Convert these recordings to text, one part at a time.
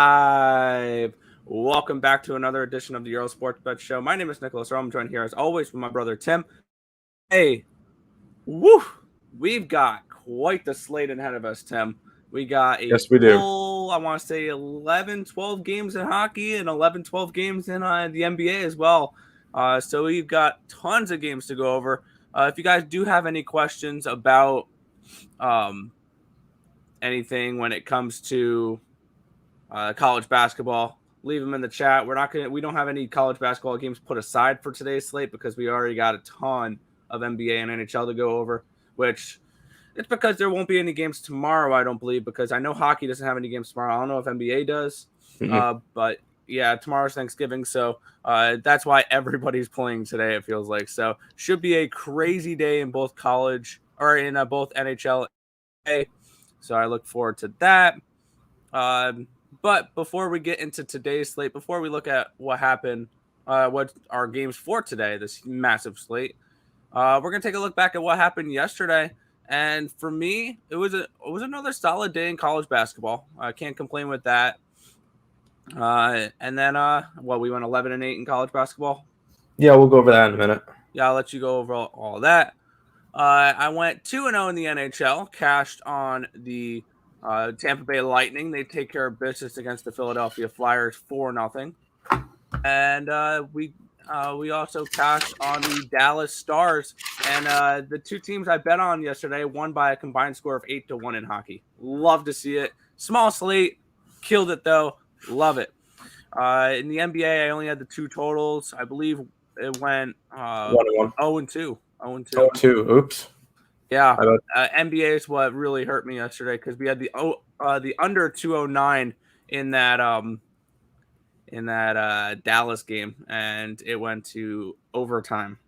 live. Welcome back to another edition of the Earle Sports Bet Show. My name is Nicholas Earle. I'm joined here as always with my brother Tim. Hey, we've got quite the slate ahead of us, Tim. We got a full, I want to say 11, 12 games in hockey and 11, 12 games in the NBA as well. So we've got tons of games to go over. If you guys do have any questions about anything when it comes to college basketball, leave them in the chat. We don't have any college basketball games put aside for today's slate because we already got a ton of NBA and NHL to go over, which it's because there won't be any games tomorrow, I don't believe, because I know hockey doesn't have any games tomorrow. I don't know if NBA does, but yeah, tomorrow's Thanksgiving, so that's why everybody's playing today, it feels like. So should be a crazy day in both college or in both NHL and NBA. So I look forward to that. But before we get into today's slate, before we look at what happened, what our games for today, this massive slate, we're gonna take a look back at what happened yesterday. And for me, it was another solid day in college basketball. I can't complain with that. And then we went 11-8 in college basketball. Yeah, we'll go over that in a minute. Yeah, I'll let you go over all that. I went 2-0 in the NHL, cashed on the Tampa Bay Lightning. They take care of business against the Philadelphia Flyers 4-0. And we also cashed on the Dallas Stars. And the two teams I bet on yesterday won by a combined score of 8-1 in hockey. Love to see it. Small slate. Killed it, though. Love it. In the NBA, I only had the two totals. I believe it went 1-1. 0-2. 0-2. 0-2. Oops. Yeah, NBA is what really hurt me yesterday because we had the under 209 in that Dallas game, and it went to overtime.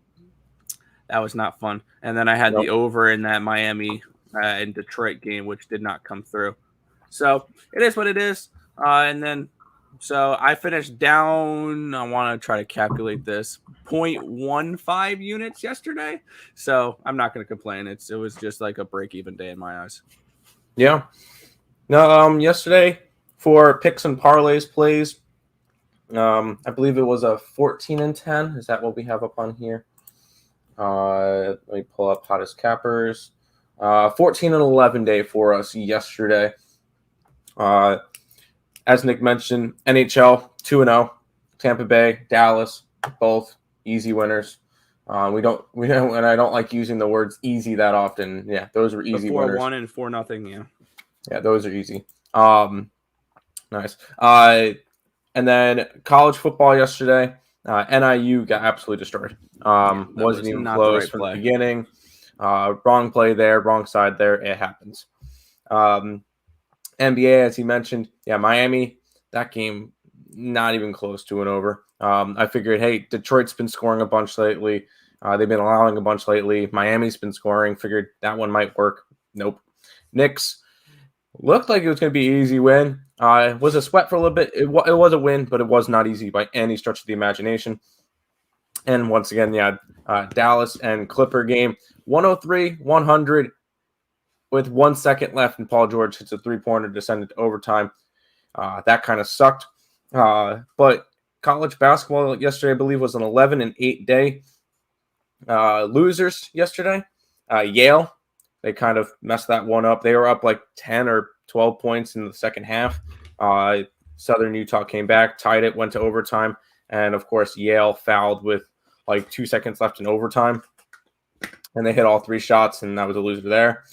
That was not fun. And then I had the over in that Miami and Detroit game, which did not come through. So it is what it is. So I finished down, I want to try to calculate this, 0.15 units yesterday. So I'm not going to complain. It was just like a break-even day in my eyes. Yeah. No, yesterday for picks and parlays plays, I believe it was a 14-10. Is that what we have up on here? Let me pull up hottest cappers. 14-11 day for us yesterday. As Nick mentioned, NHL 2-0, Tampa Bay, Dallas, both easy winners. We don't, and I don't like using the words easy that often. Yeah, those were easy winners. 4-1 and 4-0. Yeah, those are easy. Nice. And then college football yesterday, NIU got absolutely destroyed. Wasn't even close from the beginning. Wrong play there, wrong side there. It happens. NBA, as he mentioned, Miami, that game, not even close to an over. I figured, hey, Detroit's been scoring a bunch lately. They've been allowing a bunch lately. Miami's been scoring. Figured that one might work. Nope. Knicks looked like it was going to be an easy win. It was a sweat for a little bit. It was a win, but it was not easy by any stretch of the imagination. And once again, Dallas and Clipper game, 103-100. With 1 second left, and Paul George hits a three-pointer to send it to overtime. That kind of sucked. But college basketball yesterday, I believe, was an 11-8 day. Losers yesterday, Yale, they kind of messed that one up. They were up like 10 or 12 points in the second half. Southern Utah came back, tied it, went to overtime. And, of course, Yale fouled with like 2 seconds left in overtime. And they hit all three shots, and that was a loser there.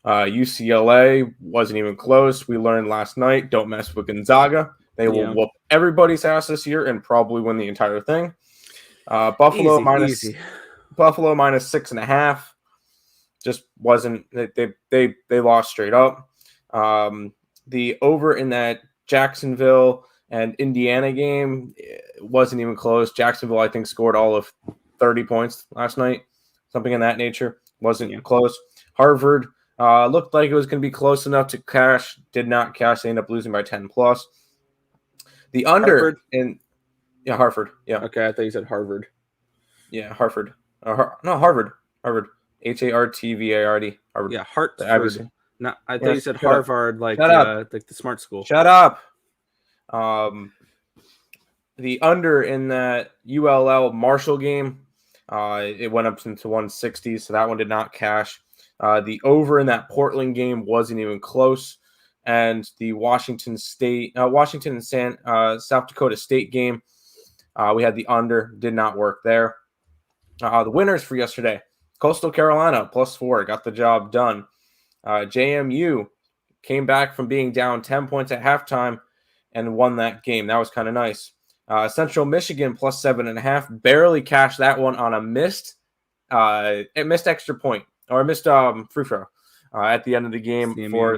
UCLA wasn't even close. We learned last night, don't mess with Gonzaga. They will whoop everybody's ass this year and probably win the entire thing. Buffalo minus 6.5. Just wasn't. They lost straight up. The over in that Jacksonville and Indiana game wasn't even close. Jacksonville, I think, scored all of 30 points last night, something in that nature. Wasn't close. Harvard. Looked like it was going to be close enough to cash. Did not cash. They ended up losing by 10 plus. The under Harvard? Harvard. Yeah. Okay, I thought you said Harvard. Yeah, Harvard. Harvard. Harvard. HARTVARD. Harvard. Yeah, Hartford. No, I thought you said Harvard, like the the smart school. Shut up. The under in that ULL Marshall game, it went up into 160, so that one did not cash. The over in that Portland game wasn't even close, and the Washington and South Dakota State game, we had the under, did not work there. The winners for yesterday: Coastal Carolina +4, got the job done. JMU came back from being down 10 points at halftime and won that game. That was kind of nice. Central Michigan +7.5, barely cashed that one on a missed extra point, or a missed free throw at the end of the game for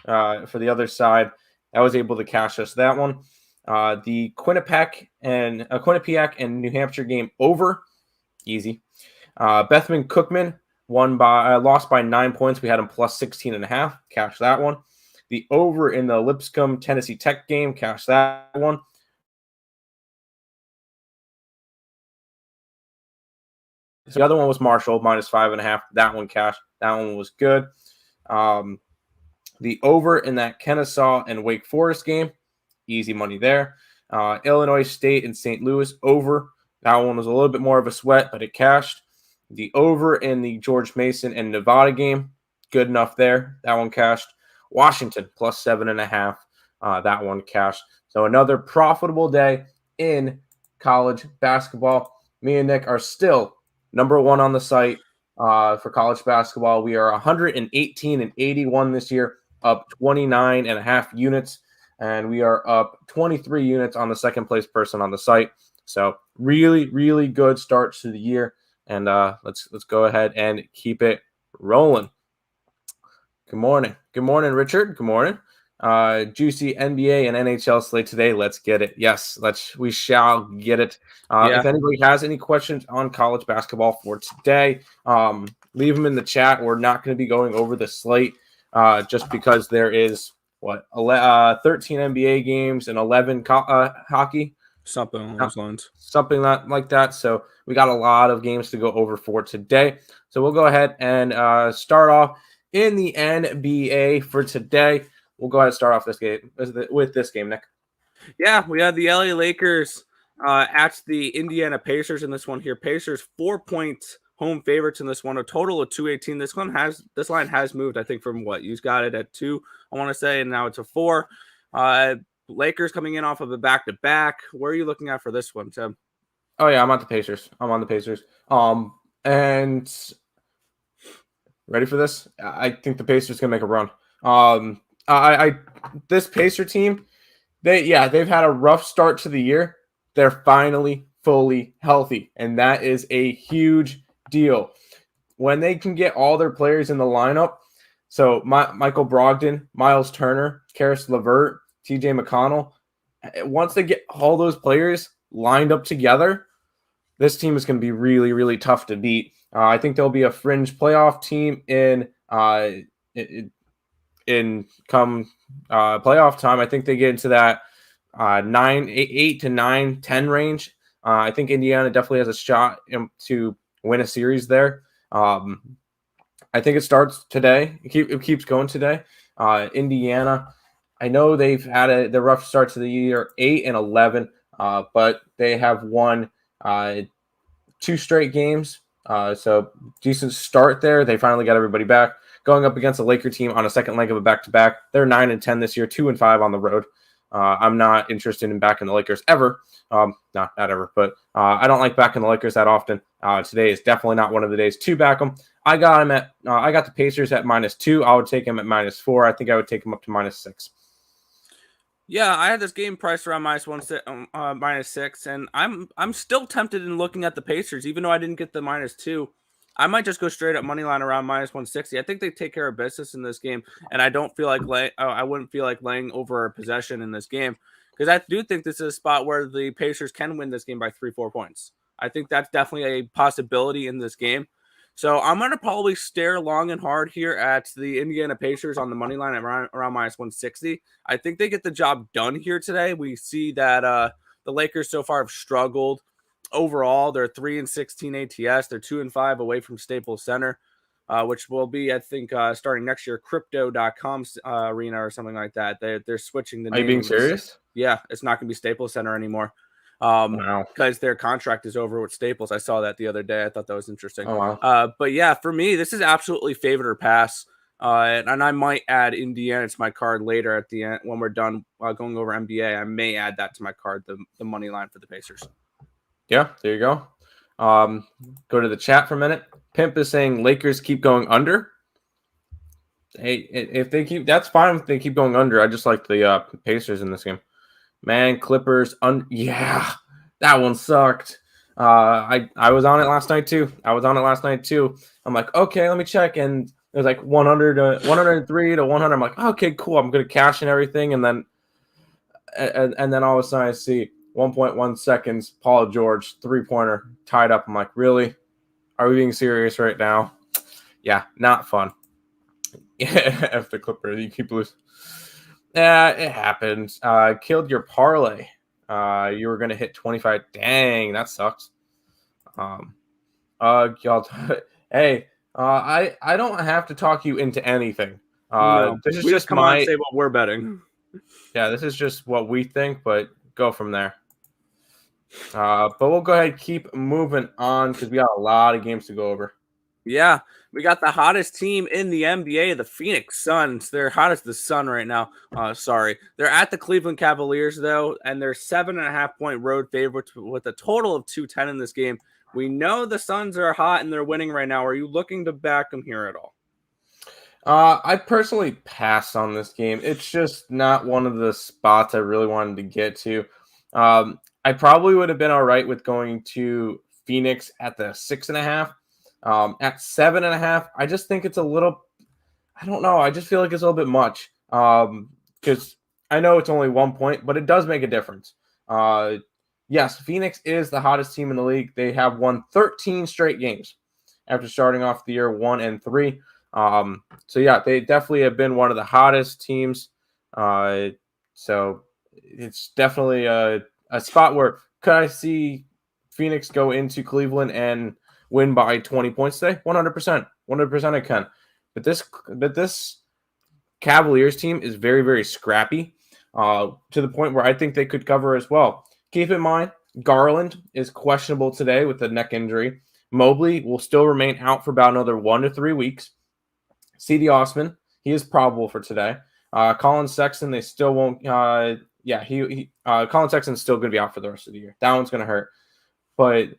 the other side. I was able to cash us that one. The Quinnipiac and New Hampshire game over, easy. Bethman Cookman lost by 9 points. We had him +16.5, cash that one. The over in the Lipscomb Tennessee Tech game, cash that one. So the other one was Marshall -5.5. That one cashed. That one was good. The over in that Kennesaw and Wake Forest game, easy money there. Illinois State and St. Louis over. That one was a little bit more of a sweat, but it cashed. The over in the George Mason and Nevada game, good enough there. That one cashed. Washington +7.5. That one cashed. So another profitable day in college basketball. Me and Nick are still number one on the site for college basketball. We are 118-81 this year, up 29.5 units, and we are up 23 units on the second place person on the site. So really, really good start to the year, and let's go ahead and keep it rolling. Good morning, Richard. Good morning. Juicy NBA and NHL slate today. Let's get it. Yes, we shall get it. If anybody has any questions on college basketball for today, leave them in the chat. We're not going to be going over the slate just because there is 13 NBA games and 11 hockey. Something along those lines. Something like that. So we got a lot of games to go over for today. So we'll go ahead and start off in the NBA for today. We'll go ahead and start off with this game, Nick. Yeah, we had the LA Lakers at the Indiana Pacers in this one here. Pacers 4-point home favorites in this one, a total of 218. This line has moved, I think, from what you got it at 2, I want to say, and now it's a 4. Lakers coming in off of a back-to-back. Where are you looking at for this one, Tim? Oh yeah, I'm on the Pacers. And ready for this? I think the Pacers gonna make a run. This Pacer team, they've had a rough start to the year. They're finally fully healthy, and that is a huge deal. When they can get all their players in the lineup, so Michael Brogdon, Miles Turner, Karis LeVert, TJ McConnell, once they get all those players lined up together, this team is going to be really, really tough to beat. I think there'll be a fringe playoff team in playoff time. I think they get into that 8 to 9, 10 range. I think Indiana definitely has a shot to win a series there. I think it starts today. It keeps going today. Indiana, I know they've had the rough start to the year, 8-11, but they have won 2 straight games. So decent start there. They finally got everybody back. Going up against a Laker team on a second leg of a back-to-back. They're 9-10 this year, 2-5 on the road. I'm not interested in backing the Lakers ever. Not ever, but I don't like backing the Lakers that often. Today is definitely not one of the days to back them. I got the Pacers at -2. I would take them at -4. I think I would take them up to -6. Yeah, I had this game priced around -6, and I'm still tempted in looking at the Pacers, even though I didn't get the -2. I might just go straight up money line around -160. I think they take care of business in this game, and I don't feel like I wouldn't feel like laying over a possession in this game, because I do think this is a spot where the Pacers can win this game by 3-4 points. I think that's definitely a possibility in this game. So I'm going to probably stare long and hard here at the Indiana Pacers on the money line around -160. I think they get the job done here today. We see that the Lakers so far have struggled. Overall, they're 3-16 ATS. They're 2-5 away from Staples Center, which will be, I think, starting next year, Crypto.com arena or something like that. They're switching the name. Are you being serious? Yeah, it's not going to be Staples Center anymore. Wow. Because their contract is over with Staples. I saw that the other day. I thought that was interesting. Oh, wow. But yeah, for me, this is absolutely favorite or pass. And I might add Indiana to my card later at the end when we're done going over NBA. I may add that to my card, the money line for the Pacers. Yeah, there you go. Go to the chat for a minute. Pimp is saying Lakers keep going under. Hey, if they keep, that's fine if they keep going under. I just like the Pacers in this game. Man, Clippers. Yeah, that one sucked. I was on it last night too. I'm like, okay, let me check, and it was like 100 to 103 to 100. I'm like, okay, cool. I'm gonna cash and everything, and then all of a sudden I see 1.1 seconds. Paul George 3-pointer tied up. I'm like, really? Are we being serious right now? Yeah, not fun. Yeah, if the Clippers, you keep losing. Yeah, it happens. Killed your parlay. You were gonna hit 25. Dang, that sucks. Y'all. Hey, I don't have to talk you into anything. No, This is we just come on and say what we're betting. Yeah, this is just what we think, but go from there. But we'll go ahead and keep moving on because we got a lot of games to go over. Yeah, we got the hottest team in the NBA, the Phoenix Suns. They're hot as the sun right now. Sorry. They're at the Cleveland Cavaliers, though, and they're 7.5-point road favorites with a total of 210 in this game. We know the Suns are hot and they're winning right now. Are you looking to back them here at all? I personally pass on this game. It's just not one of the spots I really wanted to get to. I probably would have been all right with going to Phoenix at the 6.5. At 7.5, I just think it's a little, I don't know. I just feel like it's a little bit much. Because I know it's only 1 point, but it does make a difference. Yes, Phoenix is the hottest team in the league. They have won 13 straight games after starting off the year 1-3. So yeah, they definitely have been one of the hottest teams. So it's definitely a spot where could I see Phoenix go into Cleveland and win by 20 points today? 100%. 100% I can. But this Cavaliers team is very, very scrappy to the point where I think they could cover as well. Keep in mind, Garland is questionable today with a neck injury. Mobley will still remain out for about another 1 to 3 weeks. C.D. Osman, he is probable for today. Colin Sexton, they still won't. Colin Sexton's still going to be out for the rest of the year. That one's going to hurt. But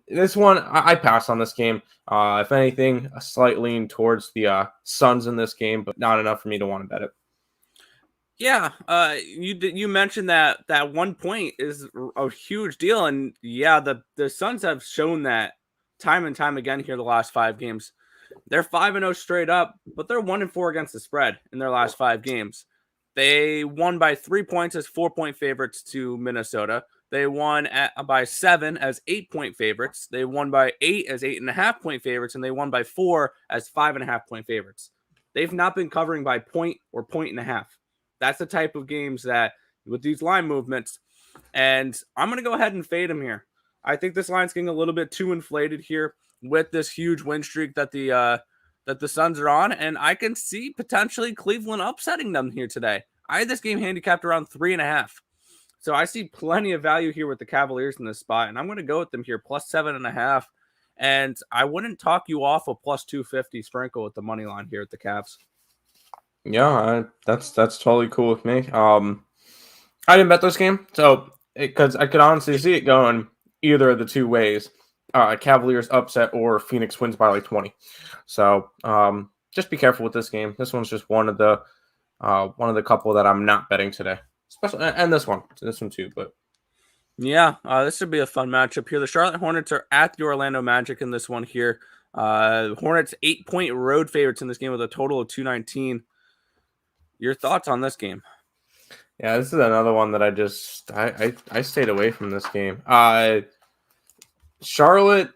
this one, I pass on this game. If anything, a slight lean towards the Suns in this game, but not enough for me to want to bet it. Yeah, you mentioned that 1 point is a huge deal, and yeah, the Suns have shown that time and time again here the last 5 games. They're 5-0 straight up, but they're 1-4 against the spread in their last 5 games. They won by 3 points as 4-point favorites to Minnesota. They won by 7 as 8-point favorites. They won by 8 as 8.5-point favorites, and they won by 4 as 5.5-point favorites. They've not been covering by point or point and a half. That's the type of games that with these line movements, and I'm going to go ahead and fade them here. I think this line's getting a little bit too inflated here with this huge win streak that the Suns are on, and I can see potentially Cleveland upsetting them here today. I had this game handicapped around 3.5. So I see plenty of value here with the Cavaliers in this spot, and I'm going to go with them here, plus 7.5. And I wouldn't talk you off a plus 250 sprinkle with the money line here at the Cavs. Yeah, that's totally cool with me. I didn't bet this game, so because I could honestly see it going either of the two ways. Cavaliers upset or Phoenix wins by like 20. So just be careful with this game. This one's just one of the couple that I'm not betting today. Especially and this one too, but yeah, this should be a fun matchup here. The Charlotte Hornets are at the Orlando Magic in this one here. Hornets 8-point road favorites in this game with a total of 219. Your thoughts on this game? Yeah, this is another one that I stayed away from this game. Charlotte,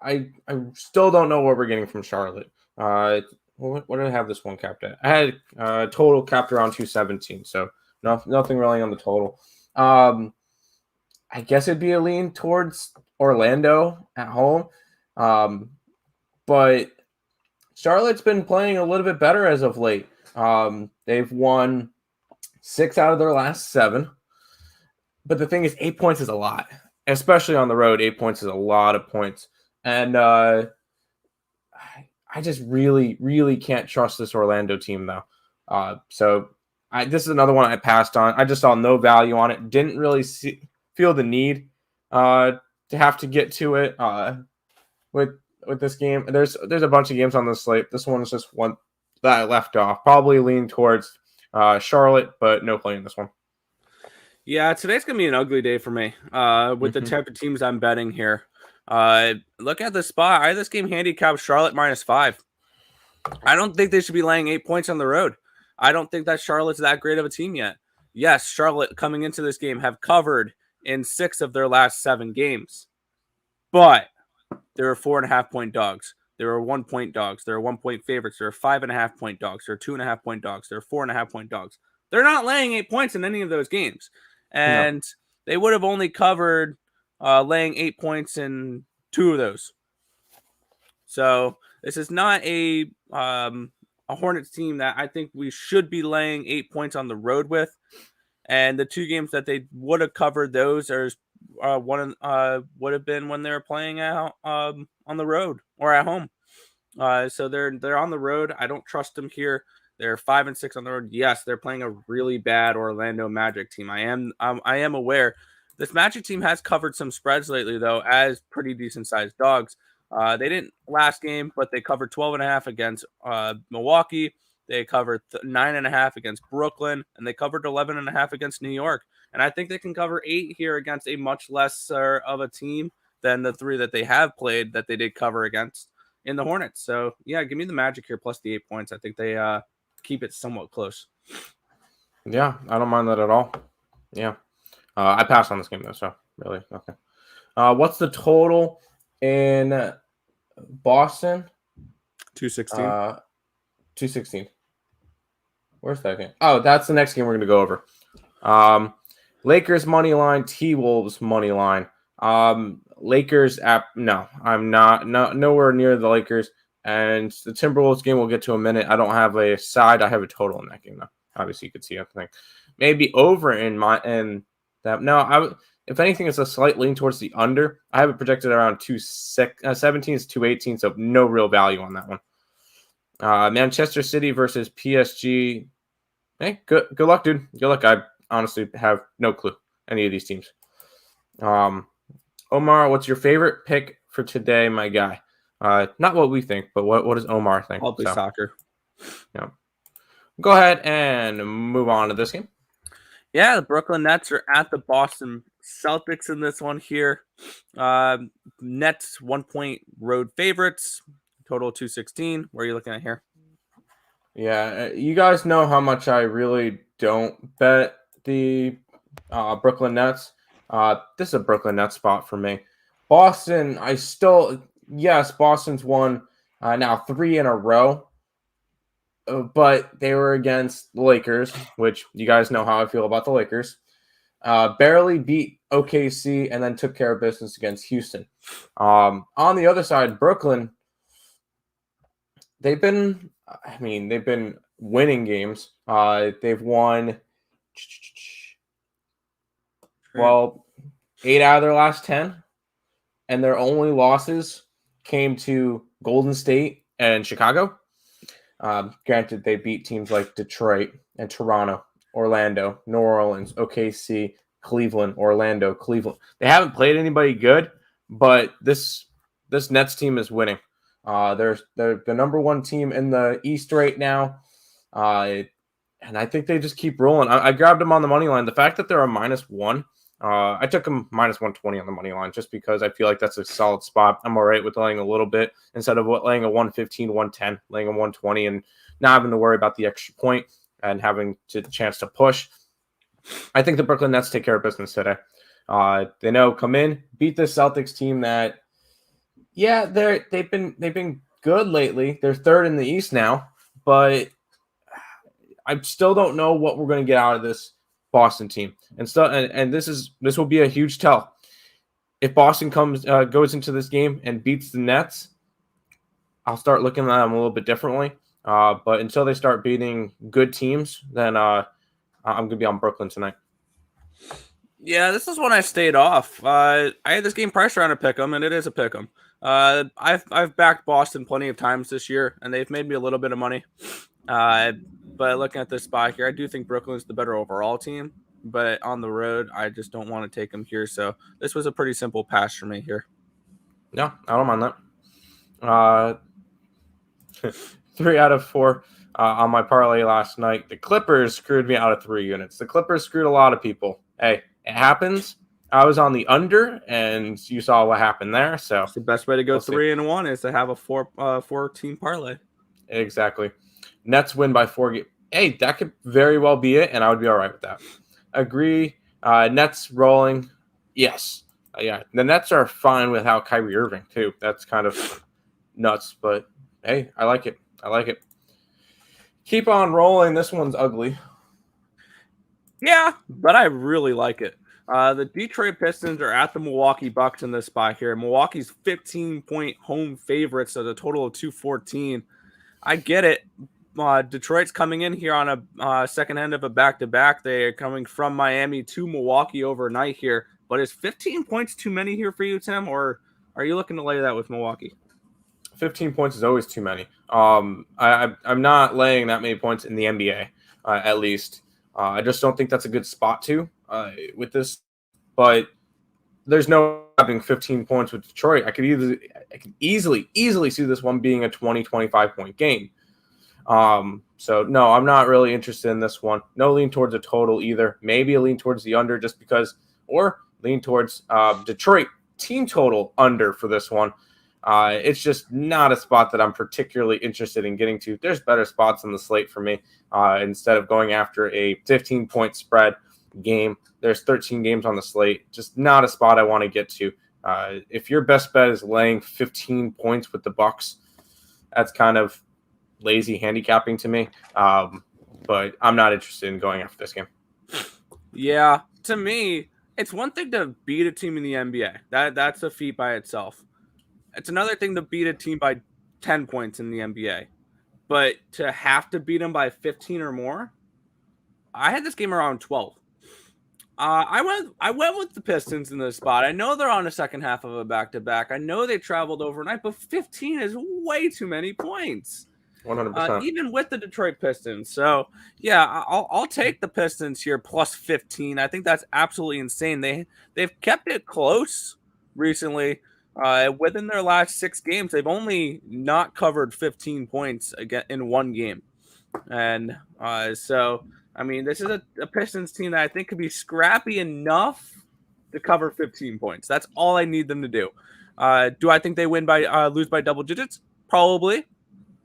I still don't know what we're getting from Charlotte. What did I have this one capped at? I had total capped around 217, so nothing really on the total. I guess it'd be a lean towards Orlando at home, but Charlotte's been playing a little bit better as of late. They've won 6 out of their last 7. But the thing is, 8 points is a lot, especially on the road. 8 points is a lot of points. And I just really, really can't trust this Orlando team, though. So this is another one I passed on. I just saw no value on it. Didn't really feel the need to have to get to it with this game. There's a bunch of games on the slate. This one is just one that I left off. Probably lean towards Charlotte, but no play in this one. Yeah, today's going to be an ugly day for me with the type of teams I'm betting here. Look at the spot. I have this game handicapped Charlotte -5. I don't think they should be laying 8 points on the road. I don't think that Charlotte's that great of a team yet. Yes, Charlotte coming into this game have covered in 6 of their last 7 games. But there are 4.5-point dogs. There are 1-point dogs. There are 1-point favorites. There are 5.5-point dogs. There are 2.5-point dogs. There are 4.5-point dogs. They're not laying 8 points in any of those games. And they would have only covered laying 8 points in 2 of those. So this is not a Hornets team that I think we should be laying 8 points on the road with. And the 2 games that they would have covered, those are one would have been when they were playing out on the road or at home. So they're on the road. I don't trust them here. They're 5-6 on the road. Yes, they're playing a really bad Orlando Magic team. I am aware. This Magic team has covered some spreads lately, though, as pretty decent sized dogs. They didn't last game, but they covered 12.5 against Milwaukee. They covered 9.5 against Brooklyn, and they covered 11.5 against New York. And I think they can cover 8 here against a much lesser of a team than the 3 that they have played that they did cover against in the Hornets. So yeah, give me the Magic here plus the 8 points. I think they keep it somewhat close. Yeah, I don't mind that at all. Yeah. I passed on this game, though, so really, okay. What's the total in Boston? 216. 216. Where's that game? Oh, that's the next game we're going to go over. Lakers money line, T-Wolves money line. Lakers no, I'm nowhere near the Lakers. And the Timberwolves game we'll get to in a minute. I don't have a side. I have a total in that game, though. Obviously, you could see everything. Maybe over in that. No, if anything, it's a slight lean towards the under. I have it projected around 217 to 218, so no real value on that one. Manchester City versus PSG. Hey, good luck, dude. Good luck. I honestly have no clue any of these teams. Omar, what's your favorite pick for today, my guy? Not what we think, but what does Omar think? Probably soccer. Yeah. Go ahead and move on to this game. Yeah, the Brooklyn Nets are at the Boston Celtics in this one here. Nets 1-point road favorites. Total 216. Where are you looking at here? Yeah, you guys know how much I really don't bet the Brooklyn Nets. This is a Brooklyn Nets spot for me. Boston, Boston's won now 3 in a row, but they were against the Lakers, which you guys know how I feel about the Lakers. Barely beat OKC and then took care of business against Houston. On the other side, Brooklyn, they've been winning games. They've won 8 out of their last 10, and their only losses came to Golden State and Chicago. Granted, they beat teams like Detroit and Toronto, Orlando, New Orleans, OKC, Cleveland, Orlando, Cleveland. They haven't played anybody good, but this Nets team is winning. They're the number 1 team in the East right now, and I think they just keep rolling. I grabbed them on the money line. The fact that they're a -1, I took them -120 on the money line just because I feel like that's a solid spot. I'm all right with laying a little bit instead of laying a 115, 110, laying a 120 and not having to worry about the extra point and having the chance to push. I think the Brooklyn Nets take care of business today. They know come in, beat the Celtics team that, yeah, they've been good lately. They're 3rd in the East now, but I still don't know what we're going to get out of this Boston team. And this will be a huge tell. If Boston goes into this game and beats the Nets, I'll start looking at them a little bit differently. But until they start beating good teams, then I'm going to be on Brooklyn tonight. Yeah, this is when I stayed off. I had this game pressure on a pick'em, and it is a pick'em. I've backed Boston plenty of times this year, and they've made me a little bit of money. But looking at this spot here, I do think Brooklyn's the better overall team. But on the road, I just don't want to take them here. So this was a pretty simple pass for me here. No, I don't mind that. 3 out of 4 on my parlay last night. The Clippers screwed me out of 3 units. The Clippers screwed a lot of people. Hey, it happens. I was on the under, and you saw what happened there. So the best way to go 3-1 is to have a 4-team parlay. Exactly. Nets win by 4 games. Hey, that could very well be it, and I would be all right with that. Agree. Nets rolling. Yes. Yeah. The Nets are fine without Kyrie Irving, too. That's kind of nuts, but hey, I like it. Keep on rolling. This one's ugly. Yeah, but I really like it. The Detroit Pistons are at the Milwaukee Bucks in this spot here. Milwaukee's 15-point home favorites, so the total of 214. I get it. Detroit's coming in here on a second end of a back-to-back. They are coming from Miami to Milwaukee overnight here. But is 15 points too many here for you, Tim, or are you looking to lay that with Milwaukee? 15 points is always too many. I'm not laying that many points in the NBA, at least. I just don't think that's a good spot to with this. But there's no having 15 points with Detroit. I could easily see this one being a 20-25 point game. So no, I'm not really interested in this one. No lean towards a total either. Maybe a lean towards the under just because, or lean towards Detroit team total under for this one. It's just not a spot that I'm particularly interested in getting to. There's better spots on the slate for me. Instead of going after a 15-point spread game, there's 13 games on the slate. Just not a spot I want to get to. If your best bet is laying 15 points with the Bucks, that's kind of lazy handicapping to me. But I'm not interested in going after this game. Yeah, to me, it's one thing to beat a team in the NBA. That's a feat by itself. It's another thing to beat a team by 10 points in the NBA. But to have to beat them by 15 or more, I had this game around 12. I went with the Pistons in this spot. I know they're on the second half of a back-to-back. I know they traveled overnight, but 15 is way too many points. 100%. Even with the Detroit Pistons. So, yeah, I'll take the Pistons here plus 15. I think that's absolutely insane. They've kept it close recently. Within their last 6 games, they've only not covered 15 points again in one game. And so, I mean, this is a Pistons team that I think could be scrappy enough to cover 15 points. That's all I need them to do. Do I think they lose by double digits? Probably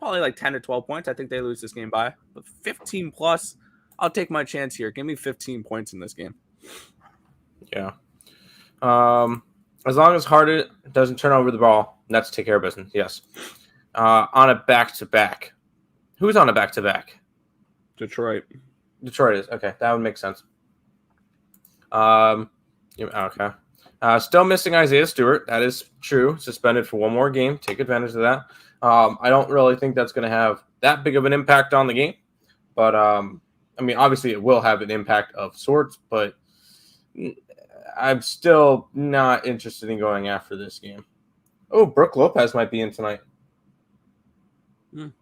like 10 to 12 points. I think they lose this game by. But 15 plus, I'll take my chance here. Give me 15 points in this game. Yeah. As long as Harden doesn't turn over the ball, Nets take care of business. Yes. On a back-to-back. Who's on a back-to-back? Detroit is. Okay, that would make sense. Okay. Still missing Isaiah Stewart. That is true. Suspended for one more game. Take advantage of that. I don't really think that's going to have that big of an impact on the game. But, I mean, obviously it will have an impact of sorts, but I'm still not interested in going after this game. Oh, Brook Lopez might be in tonight.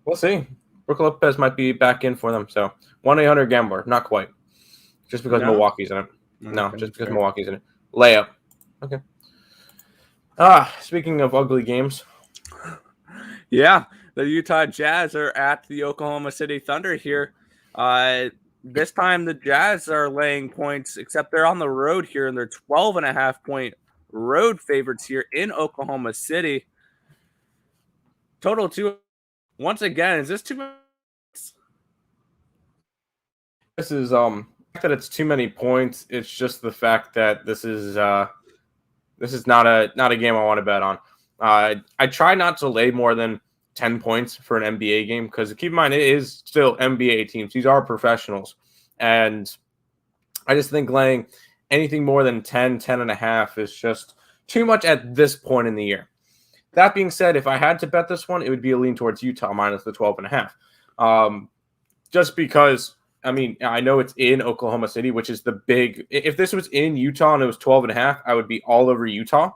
We'll see. Brook Lopez might be back in for them. So 1-800-GAMBLER. Not quite. Just because Milwaukee's in it. No, just because Milwaukee's in it. Layup. Okay. Speaking of ugly games. Yeah, the Utah Jazz are at the Oklahoma City Thunder here. This time the Jazz are laying points, except they're on the road here, and they're 12.5-point road favorites here in Oklahoma City. Total 2. Once again, is this too much? This is that it's too many points. It's just the fact that this is not a game I want to bet on. I try not to lay more than 10 points for an NBA game because keep in mind it is still NBA teams. These are professionals. And I just think laying anything more than 10.5 is just too much at this point in the year. That being said, if I had to bet this one, it would be a lean towards Utah minus the 12.5. Just because I mean, I know it's in Oklahoma City, which is the big. If this was in Utah and it was 12.5, I would be all over Utah.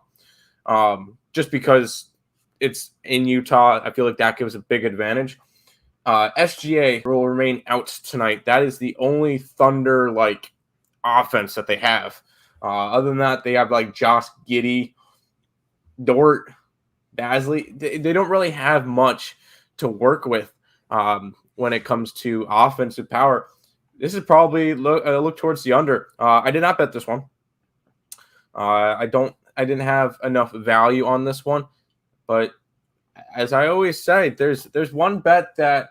Just because it's in Utah, I feel like that gives a big advantage. SGA will remain out tonight. That is the only Thunder like offense that they have. Other than that, they have like Josh Giddey, Dort, Basley. They don't really have much to work with when it comes to offensive power. This is probably look towards the under. I did not bet this one. I didn't have enough value on this one, but as I always say, there's one bet that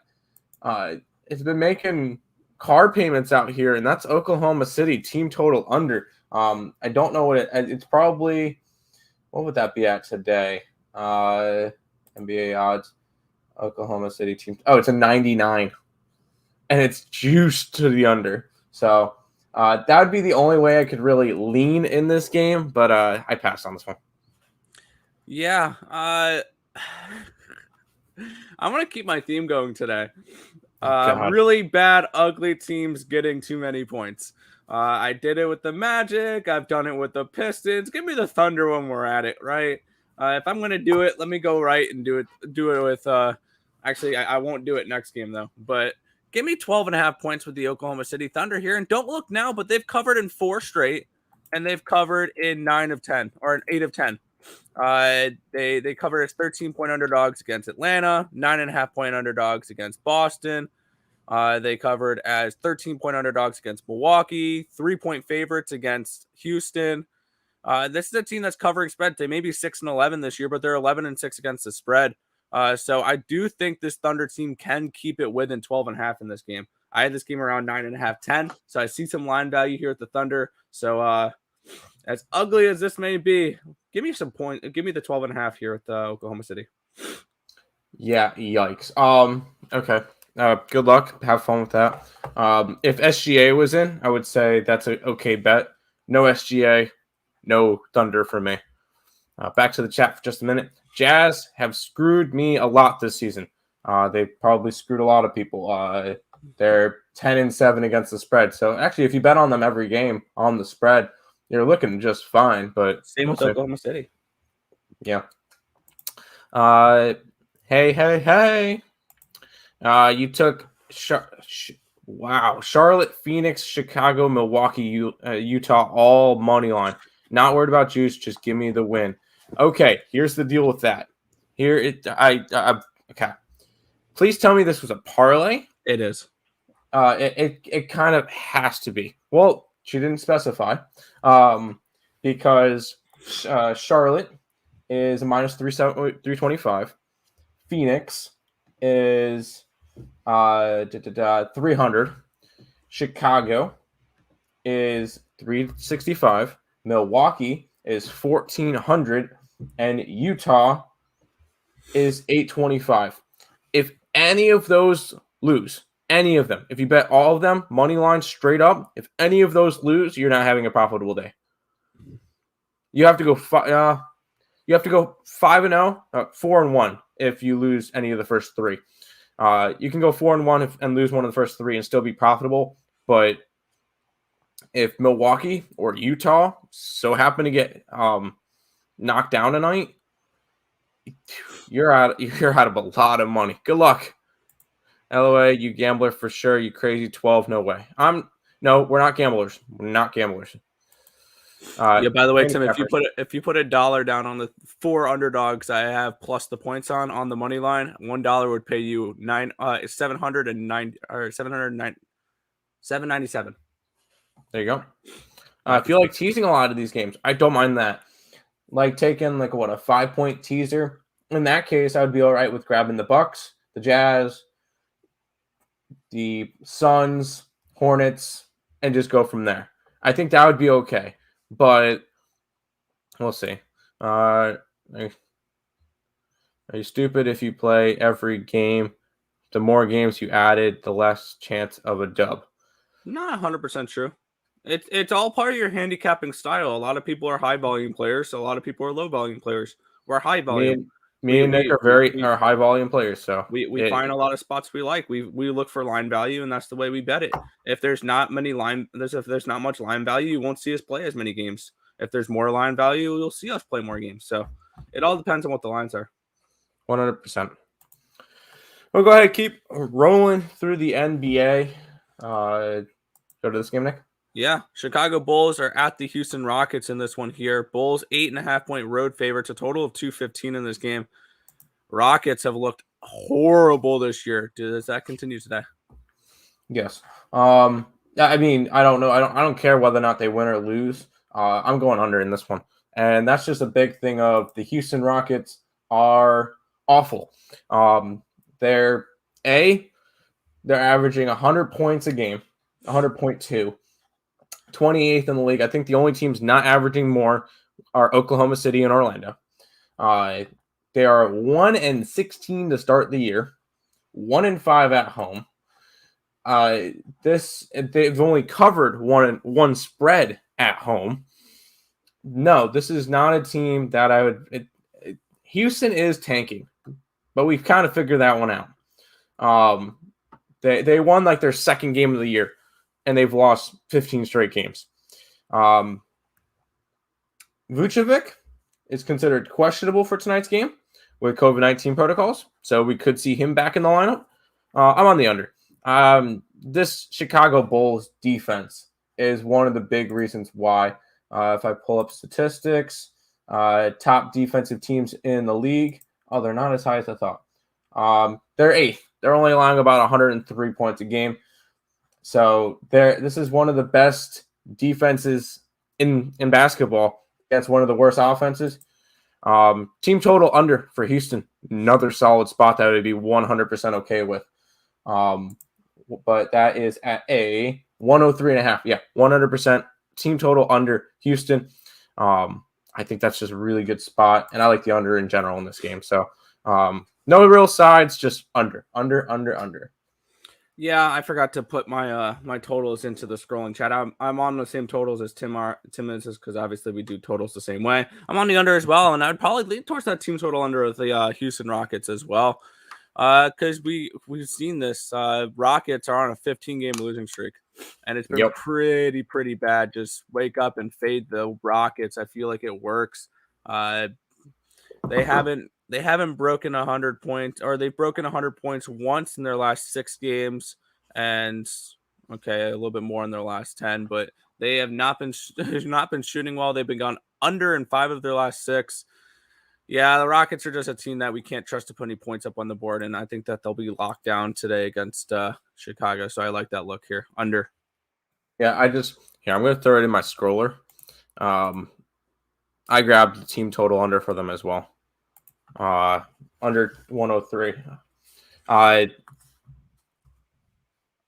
it's been making car payments out here, and that's Oklahoma City team total under. I don't know what it's probably. What would that be at today? NBA odds. Oklahoma City team. Oh, it's a 99, and it's juiced to the under. So that would be the only way I could really lean in this game, but I passed on this one. Yeah, I want to keep my theme going today. Really bad, ugly teams getting too many points. I did it with the Magic. I've done it with the Pistons. Give me the Thunder when we're at it, right? If I'm going to do it, let me go right and do it with actually, I won't do it next game, though. But give me 12.5 points with the Oklahoma City Thunder here. And don't look now, but they've covered in 4 straight, and they've covered in 9 of 10, or in 8 of 10. They covered as 13-point underdogs against Atlanta, 9.5-point underdogs against Boston. They covered as 13-point underdogs against Milwaukee, 3-point favorites against Houston. This is a team that's covering spread. They may be 6-11 this year, but they're 11-6 against the spread. So I do think this Thunder team can keep it within 12.5 in this game. I had this game around 9.5, 10. So I see some line value here at the Thunder. So as ugly as this may be, give me some point. Give me the 12.5 here at Oklahoma City. Yeah, yikes. Okay. Good luck. Have fun with that. If SGA was in, I would say that's an okay bet. No SGA, no Thunder for me. Back to the chat for just a minute. Jazz have screwed me a lot this season. They've probably screwed a lot of people. They're 10-7 against the spread. So actually, if you bet on them every game on the spread, you're looking just fine. But same with Oklahoma City. Yeah. Hey. You took Charlotte, Phoenix, Chicago, Milwaukee, Utah, all money line. Not worried about juice. Just give me the win. Okay, here's the deal with that. Okay. Please tell me this was a parlay. It is. It kind of has to be. Well, she didn't specify. Because Charlotte is a minus 325. Phoenix is 300. Chicago is 365. Milwaukee is 1,400. And Utah is 825. If any of those lose, any of them, if you bet all of them, money line straight up, if any of those lose, you're not having a profitable day. You have to go 5-0, 4-1 if you lose any of the first 3. You can go 4-1 and lose one of the first 3 and still be profitable. But if Milwaukee or Utah so happen to get knocked down tonight, you're out of a lot of money. Good luck. LOA, you gambler for sure. You crazy 12. No way. No, we're not gamblers. We're not gamblers. Yeah, by the way, Tim, if you put $1 down on the 4 underdogs I have plus the points on the money line, $1 would pay you $797. There you go. I feel like teasing a lot of these games. I don't mind that. Like taking a 5-point teaser. In that case, I would be all right with grabbing the Bucks, the Jazz, the Suns, Hornets, and just go from there. I think that would be okay. But we'll see. Are you stupid if you play every game? The more games you added, the less chance of a dub. Not 100% true. It's all part of your handicapping style. A lot of people are high volume players. So a lot of people are low volume players. We're high volume. Me and Nick are high volume players, so we find a lot of spots we like. We look for line value, and that's the way we bet it. If there's not much line value, you won't see us play as many games. If there's more line value, you'll see us play more games. So it all depends on what the lines are. 100%. We'll go ahead and keep rolling through the NBA. Go to this game, Nick. Yeah, Chicago Bulls are at the Houston Rockets in this one here. Bulls 8.5-point road favorites, a total of 215 in this game. Rockets have looked horrible this year. Does that continue today? Yes. I mean, I don't know. I don't care whether or not they win or lose. I'm going under in this one, and that's just a big thing of the Houston Rockets are awful. They're averaging 100 points a game, 100.2, 28th in the league. I think the only teams not averaging more are Oklahoma City and Orlando. They are 1-16 to start the year, 1-5 at home. They've only covered one spread at home. No, this is not a team that I would. Houston is tanking, but we've kind of figured that one out. They won like their second game of the year, and they've lost 15 straight games. Vucevic is considered questionable for tonight's game with COVID-19 protocols, so we could see him back in the lineup. I'm on the under. This Chicago Bulls defense is one of the big reasons why. If I pull up statistics, top defensive teams in the league, they're not as high as I thought. They're 8th. They're only allowing about 103 points a game. So this is one of the best defenses in basketball against one of the worst offenses. Team total under for Houston. Another solid spot that I would be 100% okay with. But that is at a 103.5. Yeah, 100%. Team total under Houston. I think that's just a really good spot, and I like the under in general in this game. So no real sides, just under. Yeah, I forgot to put my my totals into the scrolling chat. I'm on the same totals as Tim is, because obviously we do totals the same way. I'm on the under as well, and I'd probably lean towards that team total under of the Houston Rockets as well, because we've seen this. Rockets are on a 15-game losing streak, and it's been pretty bad. Just wake up and fade the Rockets. I feel like it works. They haven't broken 100 points, or they've broken 100 points once in their last 6 games, and a little bit more in their last 10. But they have not been shooting well. They've been gone under in 5 of their last 6. Yeah, the Rockets are just a team that we can't trust to put any points up on the board, and I think that they'll be locked down today against Chicago. So I like that look here, under. Yeah, I'm going to throw it in my scroller. I grabbed the team total under for them as well. Under 103.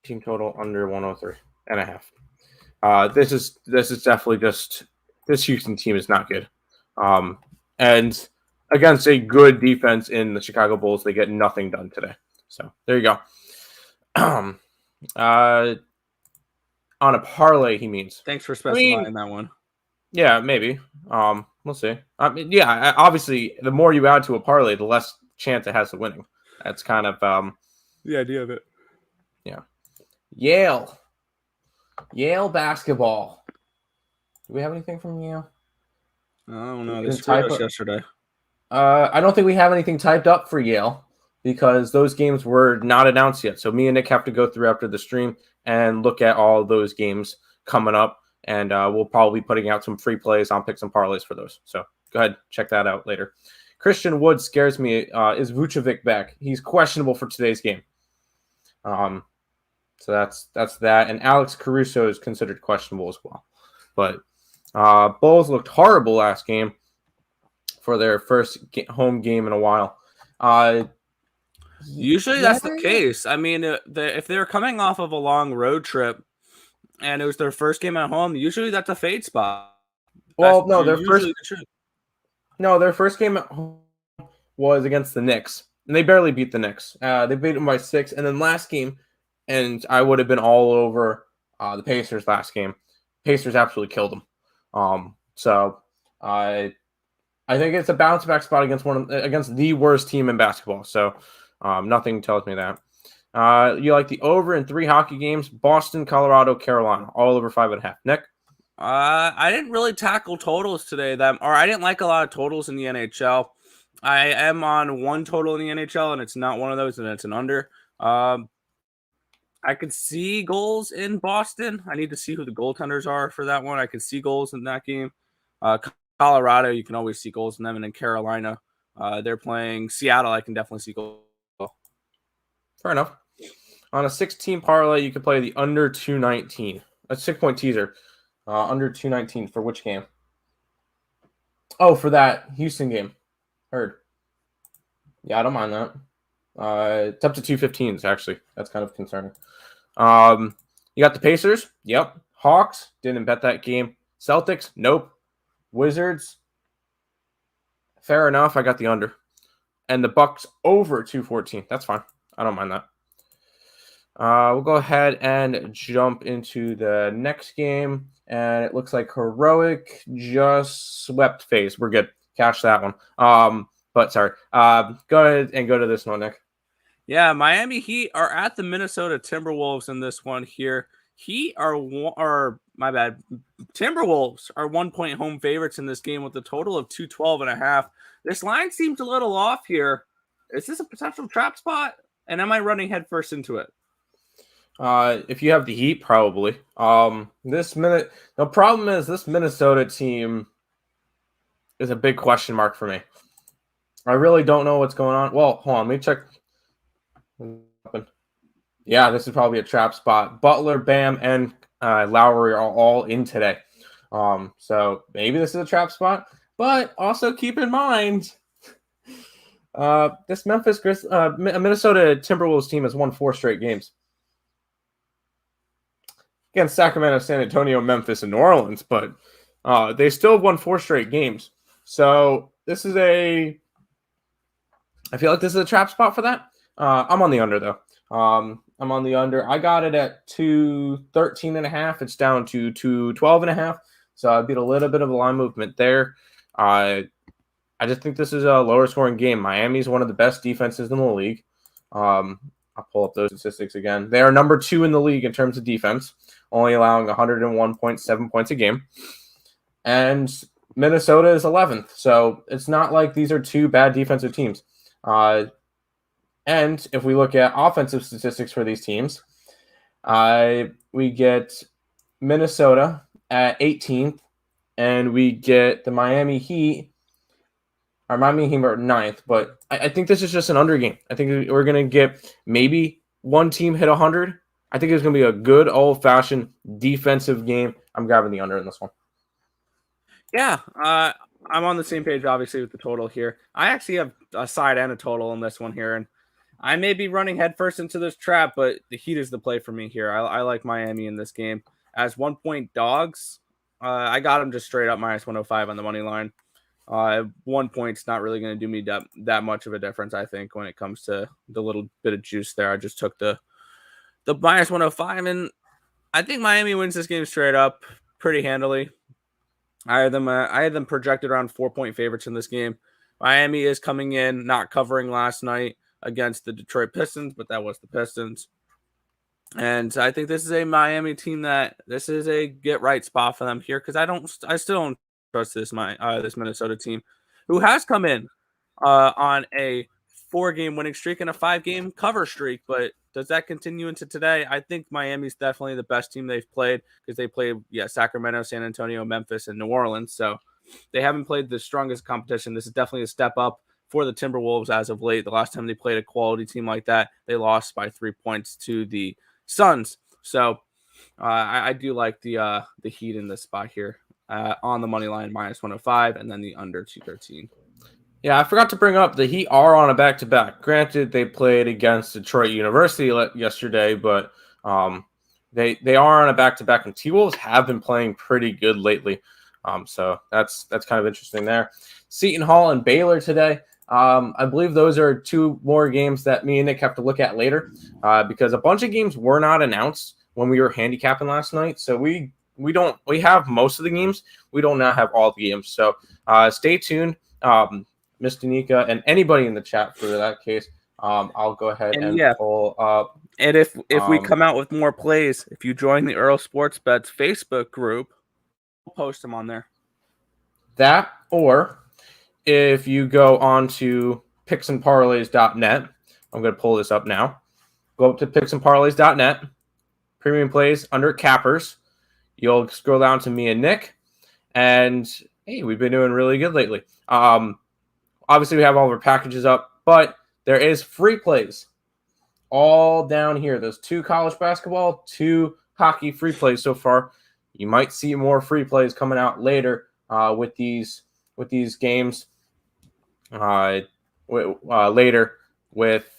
Team total under 103.5. This is definitely just, this Houston team is not good. And against a good defense in the Chicago Bulls, they get nothing done today. So there you go. On a parlay, he means. Thanks for specifying that one. Yeah, maybe. We'll see. Obviously, the more you add to a parlay, the less chance it has of winning. That's kind of the idea of it. Yeah. Yale basketball. Do we have anything from Yale? I don't know. They screwed us yesterday. I don't think we have anything typed up for Yale because those games were not announced yet. So me and Nick have to go through after the stream and look at all those games coming up. And we'll probably be putting out some free plays on picks and parlays for those. So go ahead, check that out later. Christian Wood scares me. Is Vucevic back? He's questionable for today's game. So that's that. And Alex Caruso is considered questionable as well. But Bulls looked horrible last game for their first home game in a while. Usually that's the case. I mean, if they're coming off of a long road trip, and it was their first game at home, usually that's a fade spot. Well, no, their first game at home was against the Knicks, and they barely beat the Knicks. They beat them by 6, and then last game, and I would have been all over the Pacers last game. Pacers absolutely killed them. So I think it's a bounce back spot against the worst team in basketball. So nothing tells me that. You like the over in 3 hockey games: Boston, Colorado, Carolina, all over 5.5. Nick? I didn't really tackle totals today, or I didn't like a lot of totals in the NHL. I am on one total in the NHL, and it's not one of those, and it's an under. I could see goals in Boston. I need to see who the goaltenders are for that one. I could see goals in that game. Colorado, you can always see goals in them, and in Carolina, they're playing Seattle. I can definitely see goals. Fair enough. On a 16 parlay, you could play the under 219. A 6-point teaser. Under 219 for which game? Oh, for that Houston game. Heard. Yeah, I don't mind that. It's up to 215s, actually. That's kind of concerning. You got the Pacers? Yep. Hawks? Didn't bet that game. Celtics? Nope. Wizards? Fair enough. I got the under. And the Bucks over 214. That's fine. I don't mind that. We'll go ahead and jump into the next game. And it looks like Heroic just swept FaZe. We're good. Cash that one. But sorry. Go ahead and go to this one, Nick. Yeah, Miami Heat are at the Minnesota Timberwolves in this one here. Timberwolves are 1-point home favorites in this game with a total of 212.5. This line seems a little off here. Is this a potential trap spot? And am I running headfirst into it? If you have the Heat, probably. The problem is this Minnesota team is a big question mark for me. I really don't know what's going on. Well, hold on, let me check. Yeah, this is probably a trap spot. Butler, Bam, and Lowry are all in today. So maybe this is a trap spot. But also keep in mind, this Minnesota Timberwolves team has won 4 straight games against Sacramento, San Antonio, Memphis, and New Orleans. But they still won 4 straight games. So I feel like this is a trap spot for that. I'm on the under, though. I'm on the under. I got it at 213.5. It's down to 212.5. So I beat a little bit of a line movement there. I just think this is a lower scoring game. Miami's one of the best defenses in the league. I'll pull up those statistics again. They are number 2 in the league in terms of defense, only allowing 101.7 points a game. And Minnesota is 11th. So it's not like these are 2 bad defensive teams. And if we look at offensive statistics for these teams, we get Minnesota at 18th, and we get the Miami Heat. Our Miami Heat are 9th, but I think this is just an under game. I think we're going to get maybe one team hit 100. I think it's going to be a good old-fashioned defensive game. I'm grabbing the under in this one. Yeah, I'm on the same page, obviously, with the total here. I actually have a side and a total in this one here, and I may be running headfirst into this trap, but the Heat is the play for me here. I like Miami in this game. As 1-point dogs, I got them just straight up minus 105 on the money line. 1 point's not really going to do me that much of a difference, I think, when it comes to the little bit of juice there. I just took the minus 105, and I think Miami wins this game straight up pretty handily. I had them projected around 4-point favorites in this game. Miami is coming in, not covering last night against the Detroit Pistons, but that was the Pistons. And I think this is a Miami team this is a get right spot for them here, because I still don't trust this Minnesota team, who has come in on a 4-game winning streak and a 5-game cover streak. But does that continue into today? I think Miami's definitely the best team they've played, because they played Sacramento, San Antonio, Memphis, and New Orleans. So they haven't played the strongest competition. This is definitely a step up for the Timberwolves as of late. The last time they played a quality team like that, they lost by 3 points to the Suns. So I do like the Heat in this spot here on the money line minus 105, and then the under 213. Yeah, I forgot to bring up the Heat are on a back-to-back. Granted, they played against Detroit University yesterday, but they are on a back-to-back, and T-Wolves have been playing pretty good lately. So that's kind of interesting there. Seton Hall and Baylor today. I believe those are 2 more games that me and Nick have to look at later, because a bunch of games were not announced when we were handicapping last night. So we have most of the games. We don't now have all the games. So stay tuned. Miss Danica, and anybody in the chat for that case, I'll go ahead and pull up. And if we come out with more plays, if you join the Earle Sports Bets Facebook group, we'll post them on there. That, or if you go on to picksandparlays.net, I'm going to pull this up now. Go up to picksandparlays.net, premium plays under cappers. You'll scroll down to me and Nick, and hey, we've been doing really good lately. Obviously, we have all of our packages up, but there is free plays all down here. There's 2 college basketball, 2 hockey free plays so far. You might see more free plays coming out later with these games. Later with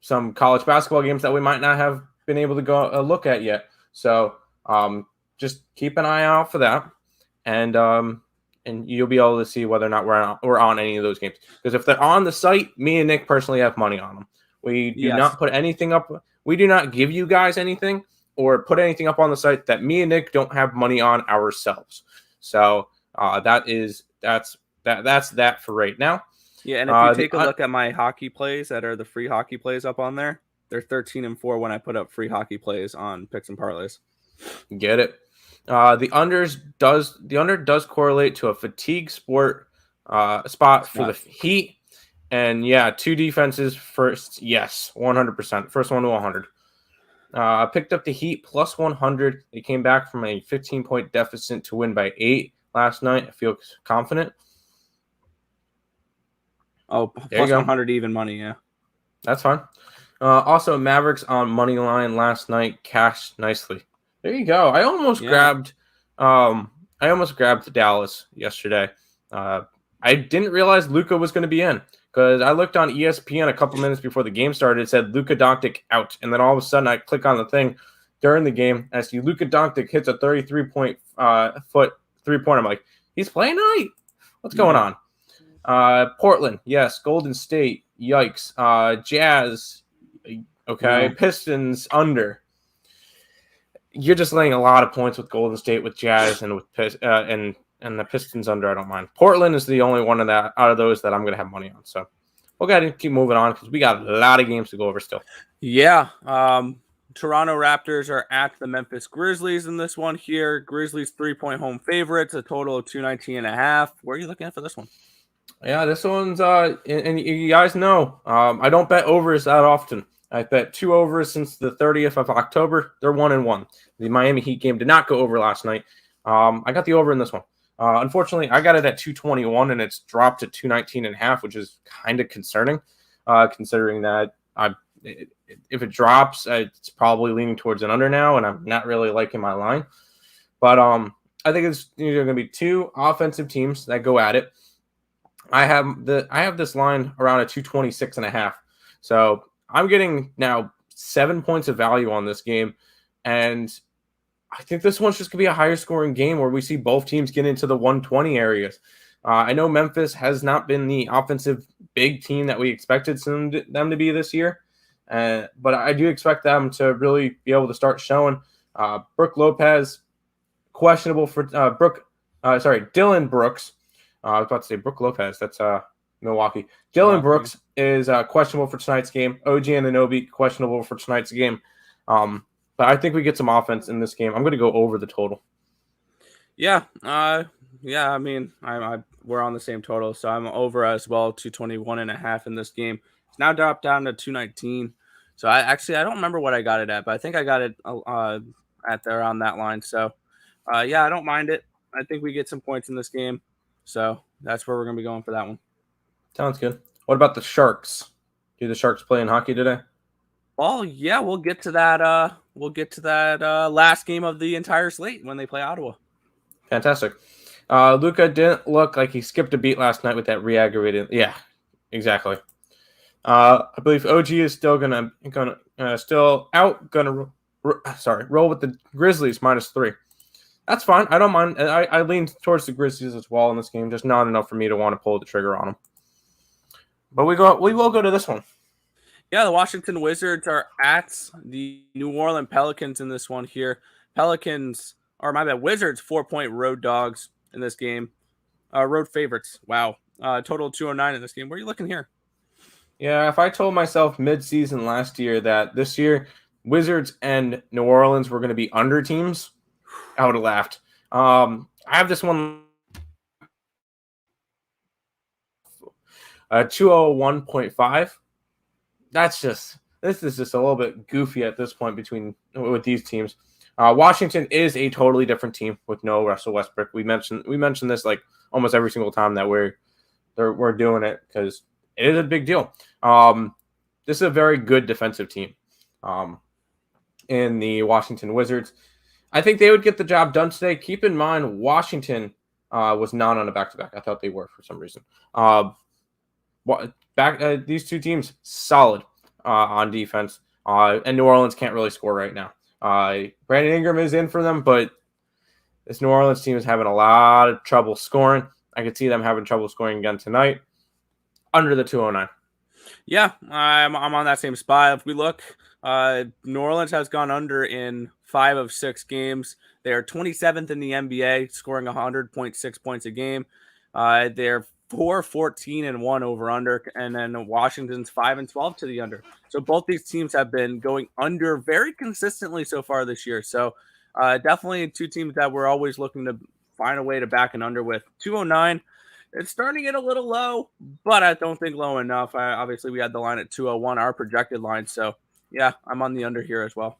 some college basketball games that we might not have been able to go look at yet. So just keep an eye out for that, and you'll be able to see whether or not we're on any of those games. Because if they're on the site, me and Nick personally have money on them. We do not put anything up. We do not give you guys anything or put anything up on the site that me and Nick don't have money on ourselves. So that's that for right now. Yeah, and if you take a look at my hockey plays that are the free hockey plays up on there, they're 13-4 when I put up free hockey plays on Picks and Parlays. Get it? The under does correlate to a fatigue sport spot for the Heat, and 2 defenses first. Yes, 100%. First one to 100. Picked up the Heat plus 100. They came back from a 15-point deficit to win by 8 last night. I feel confident. Oh, plus 100 even money, yeah. That's fine. Also, Mavericks on money line last night cashed nicely. There you go. I almost grabbed Dallas yesterday. I didn't realize Luka was going to be in because I looked on ESPN a couple minutes before the game started. It said Luka Doncic out, and then all of a sudden I click on the thing during the game. I see Luka Doncic hits a 33-point foot 3-pointer. I'm like, he's playing tonight. What's going on? Portland, yes. Golden State, yikes. Jazz, okay. No. Pistons under. You're just laying a lot of points with Golden State, with Jazz, and with and the Pistons under. I don't mind. Portland is the only one out of those that I'm going to have money on. So we'll go ahead and keep moving on because we got a lot of games to go over still. Yeah. Toronto Raptors are at the Memphis Grizzlies in this one here. Grizzlies 3-point home favorites, a total of 219.5. Where are you looking at for this one? Yeah, this one's and you guys know I don't bet overs that often. I bet 2 overs since the 30th of October. They're 1-1. The Miami Heat game did not go over last night. I got the over in this one. Unfortunately, I got it at 221 and it's dropped to 219.5, which is kind of concerning, considering that if it drops, it's probably leaning towards an under now, and I'm not really liking my line. But I think it's going to be 2 offensive teams that go at it. I have this line around a 226.5. So I'm getting now 7 points of value on this game. And I think this one's just going to be a higher scoring game where we see both teams get into the 120 areas. I know Memphis has not been the offensive big team that we expected them to be this year. But I do expect them to really be able to start showing. Brook Lopez, questionable for Dylan Brooks. I was about to say Brook Lopez. That's Milwaukee. Dylan Brooks is questionable for tonight's game. OG Anunoby, questionable for tonight's game. But I think we get some offense in this game. I'm going to go over the total. Yeah. I mean, we're on the same total, so I'm over as well, 221.5 in this game. It's now dropped down to 219. So I don't remember what I got it at, but I think I got it at around that line. So, I don't mind it. I think we get some points in this game. So that's where we're going to be going for that one. Sounds good. What about the Sharks? Do the Sharks play in hockey today? Well, yeah, we'll get to that. Last game of the entire slate when they play Ottawa. Fantastic. Luka didn't look like he skipped a beat last night with that re-aggravated. Yeah, exactly. I believe OG is still gonna roll with the Grizzlies -3. That's fine. I don't mind. I lean towards the Grizzlies as well in this game. Just not enough for me to want to pull the trigger on them. But we will go to this one. Yeah, the Washington Wizards are at the New Orleans Pelicans in this one here. Wizards 4-point road dogs in this game. Road favorites. Wow. Total 209 in this game. Where are you looking here? Yeah, if I told myself mid-season last year that this year Wizards and New Orleans were going to be under teams, I would have laughed. I have this one 201.5. This is just a little bit goofy at this point with these teams. Washington is a totally different team with no Russell Westbrook. We mentioned this like almost every single time that we're doing it because it is a big deal. This is a very good defensive team in the Washington Wizards. I think they would get the job done today. Keep in mind, Washington was not on a back-to-back. I thought they were for some reason. These two teams, solid on defense. And New Orleans can't really score right now. Brandon Ingram is in for them, but this New Orleans team is having a lot of trouble scoring. I could see them having trouble scoring again tonight. Under the 209. Yeah, I'm on that same spot. If we look, New Orleans has gone under in 5 of 6 games. They are 27th in the NBA, scoring 100.6 points a game. They're 4-14-1 over under, and then Washington's 5-12 to the under. So both these teams have been going under very consistently so far this year. So definitely two teams that we're always looking to find a way to back and under with. 209. It's starting to get a little low, but I don't think low enough. Obviously, we had the line at 201, our projected line. So, yeah, I'm on the under here as well.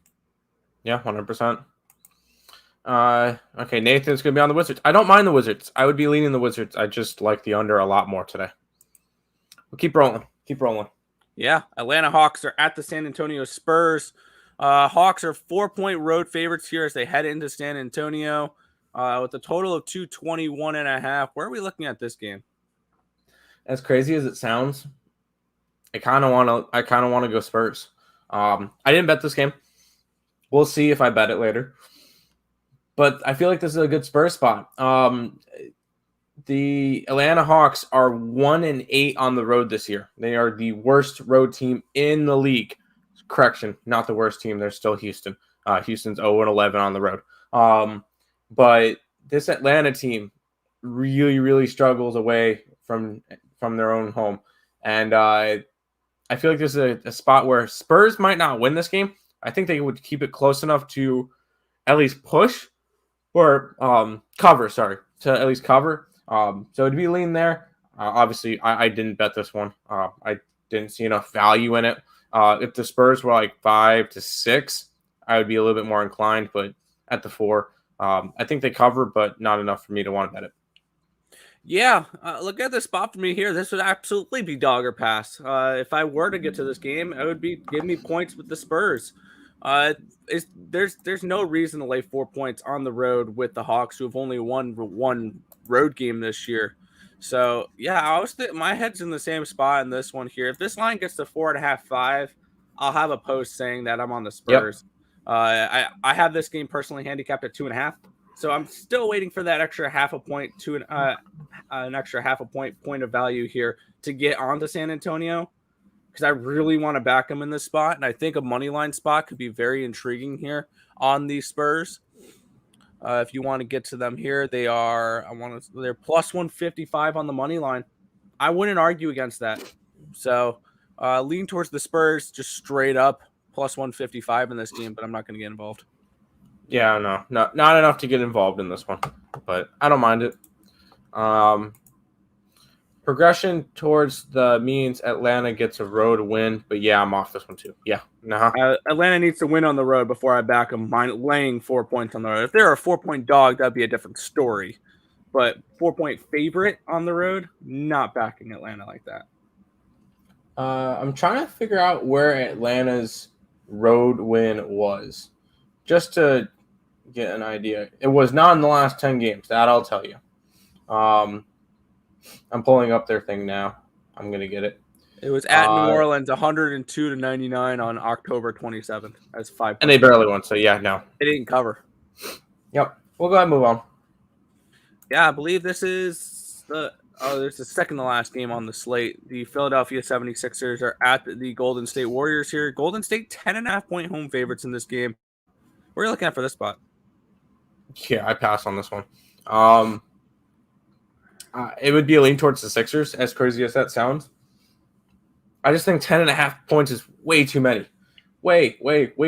Yeah, 100%. Okay, Nathan's going to be on the Wizards. I don't mind the Wizards. I would be leaning the Wizards. I just like the under a lot more today. We'll keep rolling. Yeah, Atlanta Hawks are at the San Antonio Spurs. Hawks are 4-point road favorites here as they head into San Antonio. With a total of 221.5. Where are we looking at this game? As crazy as it sounds, I kind of want to go Spurs. I didn't bet this game. We'll see if I bet it later. But I feel like this is a good Spurs spot. The Atlanta Hawks are 1-8 on the road this year. They are the worst road team in the league. Correction, not the worst team. They're still Houston. Houston's 0-11 on the road. But this Atlanta team really, really struggles away from their own home. And I feel like this is a spot where Spurs might not win this game. I think they would keep it close enough to at least push or cover, to at least cover. So it'd be lean there. Obviously, I didn't bet this one. I didn't see enough value in it. If the Spurs were like 5-6, I would be a little bit more inclined. But at the 4, I think they cover, but not enough for me to want to bet it. Yeah, look at the spot for me here. This would absolutely be dog or pass. If I were to get to this game, it would be give me points with the Spurs. There's no reason to lay 4 points on the road with the Hawks, who have only won one road game this year. So yeah, my head's in the same spot in this one here. If this line gets to 4.5, 5, I'll have a post saying that I'm on the Spurs. Yep. I have this game personally handicapped at 2.5. So I'm still waiting for that extra half a point to an extra half a point of value here to get onto San Antonio, because I really want to back them in this spot, and I think a money line spot could be very intriguing here on the Spurs. If you want to get to them here, they're plus 155 on the money line. I wouldn't argue against that. So lean towards the Spurs, just straight up plus 155 in this game, but I'm not going to get involved. Yeah, no, not enough to get involved in this one, but I don't mind it. Progression towards the means Atlanta gets a road win, but yeah, I'm off this one too. Yeah, Atlanta needs to win on the road before I back them. Laying 4 points on the road. If they're a 4-point dog, that'd be a different story. But 4-point favorite on the road, not backing Atlanta like that. I'm trying to figure out where Atlanta's road win was, just to get an idea. It was not in the last 10 games. That I'll tell you. I'm pulling up their thing now. I'm going to get it. It was at New Orleans, 102-99 on October 27th. That's 5 points. And they barely won, so yeah, no. They didn't cover. Yep. We'll go ahead and move on. Yeah, I believe this is there's the second to last game on the slate. The Philadelphia 76ers are at the Golden State Warriors here. Golden State 10.5-point home favorites in this game. What are you looking at for this spot? Yeah, I pass on this one. It would be a lean towards the Sixers, as crazy as that sounds. I just think 10.5 points is way too many. Way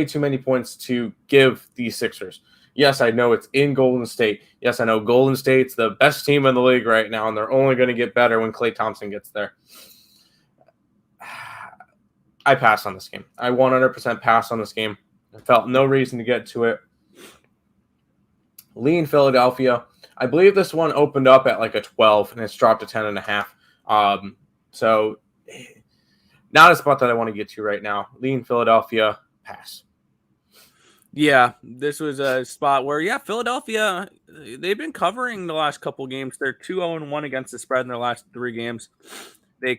too many points to give these Sixers. Yes, I know it's in Golden State. Yes, I know Golden State's the best team in the league right now, and they're only going to get better when Klay Thompson gets there. I pass on this game. I 100% pass on this game. I felt no reason to get to it. Lean Philadelphia. I believe this one opened up at like a 12, and it's dropped to 10.5. So not a spot that I want to get to right now. Lean Philadelphia, pass. Yeah, this was a spot where, Philadelphia, they've been covering the last couple games. They're 2-0-1 against the spread in their last 3 games. They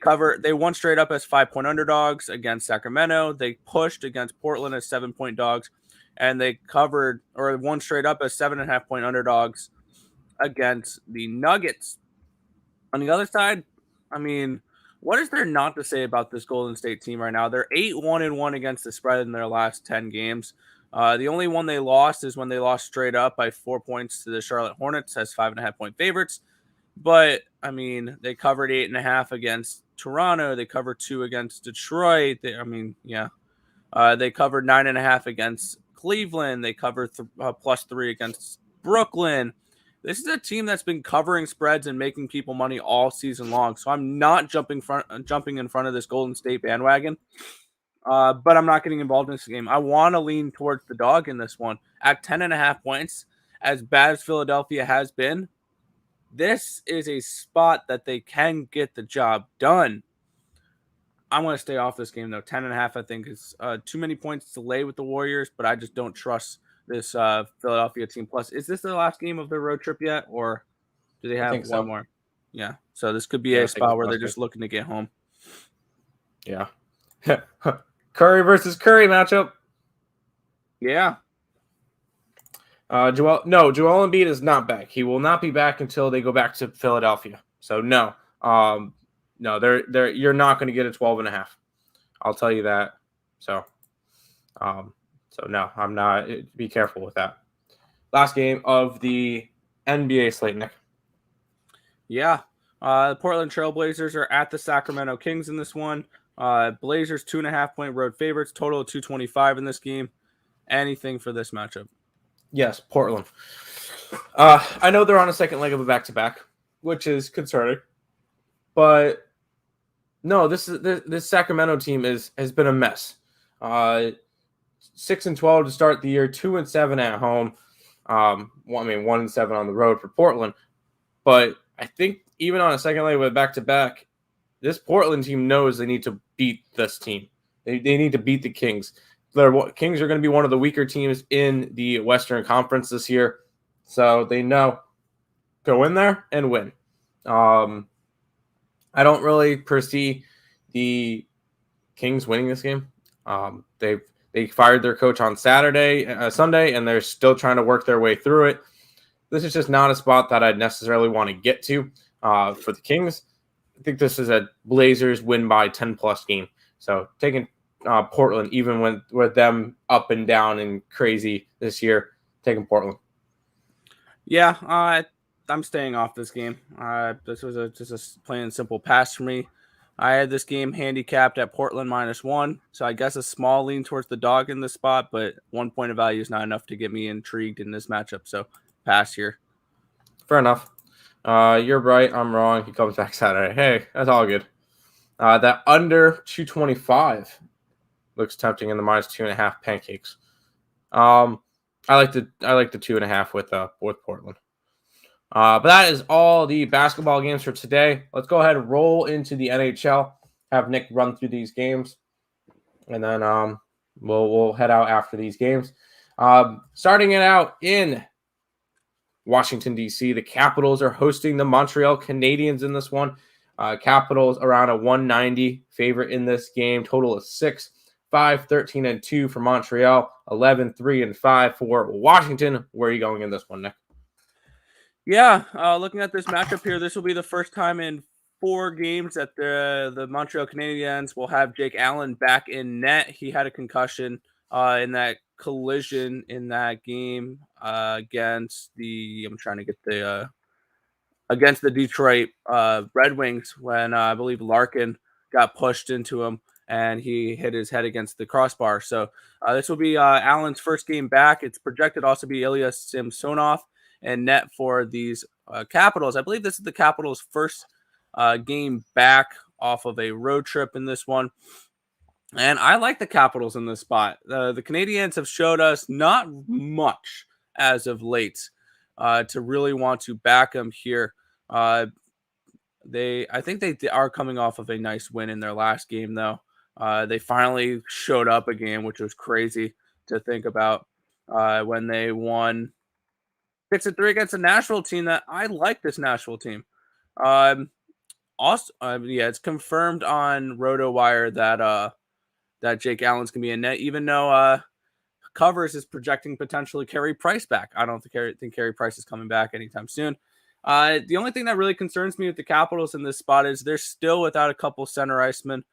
won straight up as 5-point underdogs against Sacramento. They pushed against Portland as 7-point dogs, and they won straight up as 7.5-point underdogs against the Nuggets. On the other side, I mean, what is there not to say about this Golden State team right now? They're 8-1-1 against the spread in their last 10 games. The only one they lost is when they lost straight up by 4 points to the Charlotte Hornets as 5.5-point favorites. But, I mean, they covered 8.5 against Toronto. They covered 2 against Detroit. They covered 9.5 against Cleveland. They covered +3 against Brooklyn. This is a team that's been covering spreads and making people money all season long. So I'm not jumping in front of this Golden State bandwagon. But I'm not getting involved in this game. I want to lean towards the dog in this one. At 10.5 points, as bad as Philadelphia has been, this is a spot that they can get the job done. I'm going to stay off this game, though. 10.5, I think, is too many points to lay with the Warriors, but I just don't trust this Philadelphia team. Plus, is this the last game of their road trip yet, or do they have one more? Yeah, so this could be a spot where they're just looking to get home. Yeah. Curry versus Curry matchup. Yeah. Joel Embiid is not back. He will not be back until they go back to Philadelphia. So no. You're not going to get a 12.5. I'll tell you that. So no, I'm not. Be careful with that. Last game of the NBA slate, Nick. Yeah. The Portland Trailblazers are at the Sacramento Kings in this one. Blazers 2.5-point road favorites, total of 225 in this game. Anything for this matchup? Yes, Portland. I know they're on a second leg of a back-to-back, which is concerning. But no, this Sacramento team has been a mess. 6-12 to start the year, 2-7 at home. 1-7 on the road for Portland. But I think even on a second leg with a back-to-back, this Portland team knows they need to beat this team. They need to beat the Kings. The Kings are going to be one of the weaker teams in the Western Conference this year. So they know go in there and win. I don't really foresee the Kings winning this game. They fired their coach on Sunday, and they're still trying to work their way through it. This is just not a spot that I'd necessarily want to get to for the Kings. I think this is a Blazers win by 10-plus game. So taking Portland, even with them up and down and crazy this year, taking Portland. Yeah, I'm staying off this game. This was just a plain and simple pass for me. I had this game handicapped at Portland -1, so I guess a small lean towards the dog in this spot, but 1 point of value is not enough to get me intrigued in this matchup, so pass here. Fair enough. You're right. I'm wrong. He comes back Saturday. Hey, that's all good. That under 225 looks tempting in the -2.5 pancakes. I like the 2.5 with Portland. But that is all the basketball games for today. Let's go ahead and roll into the NHL. Have Nick run through these games, and then we'll head out after these games. Starting it out in Washington, D.C., the Capitals are hosting the Montreal Canadiens in this one. Capitals around a 190 favorite in this game. Total of 6, 5-13-2 for Montreal, 11-3-5 for Washington. Where are you going in this one, Nick? Yeah, looking at this matchup here, this will be the first time in 4 games that the Montreal Canadiens will have Jake Allen back in net. He had a concussion in that collision in that game against I'm trying to get the against the Detroit Red Wings when I believe Larkin got pushed into him and he hit his head against the crossbar. So this will be Allen's first game back. It's projected also to be Ilya Samsonov and net for these Capitals. I believe this is the Capitals' first game back off of a road trip in this one. And I like the Capitals in this spot. The Canadiens have showed us not much as of late to really want to back them here. I think they are coming off of a nice win in their last game, though. They finally showed up again, which was crazy to think about when they won 6-3 against a Nashville team that I like. This Nashville team. It's confirmed on RotoWire that Jake Allen's going to be in net, even though Covers is projecting potentially Carey Price back. I don't think Carey Price is coming back anytime soon. The only thing that really concerns me with the Capitals in this spot is they're still without a couple center icemen.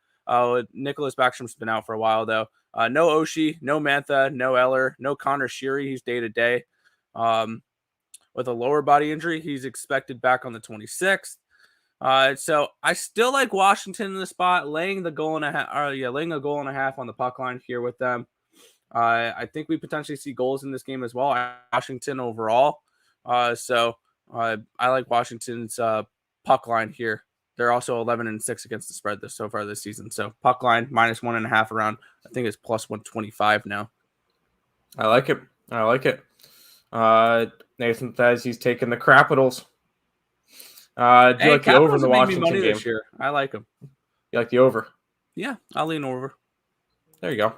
Nicholas Backstrom's been out for a while, though. No Oshie, no Mantha, no Eller, no Connor Sheary. He's day-to-day. With a lower body injury, he's expected back on the 26th. So I still like Washington in the spot, laying a goal and a half on the puck line here with them. I think we potentially see goals in this game as well. Washington overall. So I like Washington's puck line here. They're also 11-6 against the spread so far this season. So puck line -1.5 around. I think it's +125 now. I like it. Nathan says he's taking the Capitals. Do you like the over in the Washington game this year? I like them. You like the over? Yeah, I'll lean over. There you go.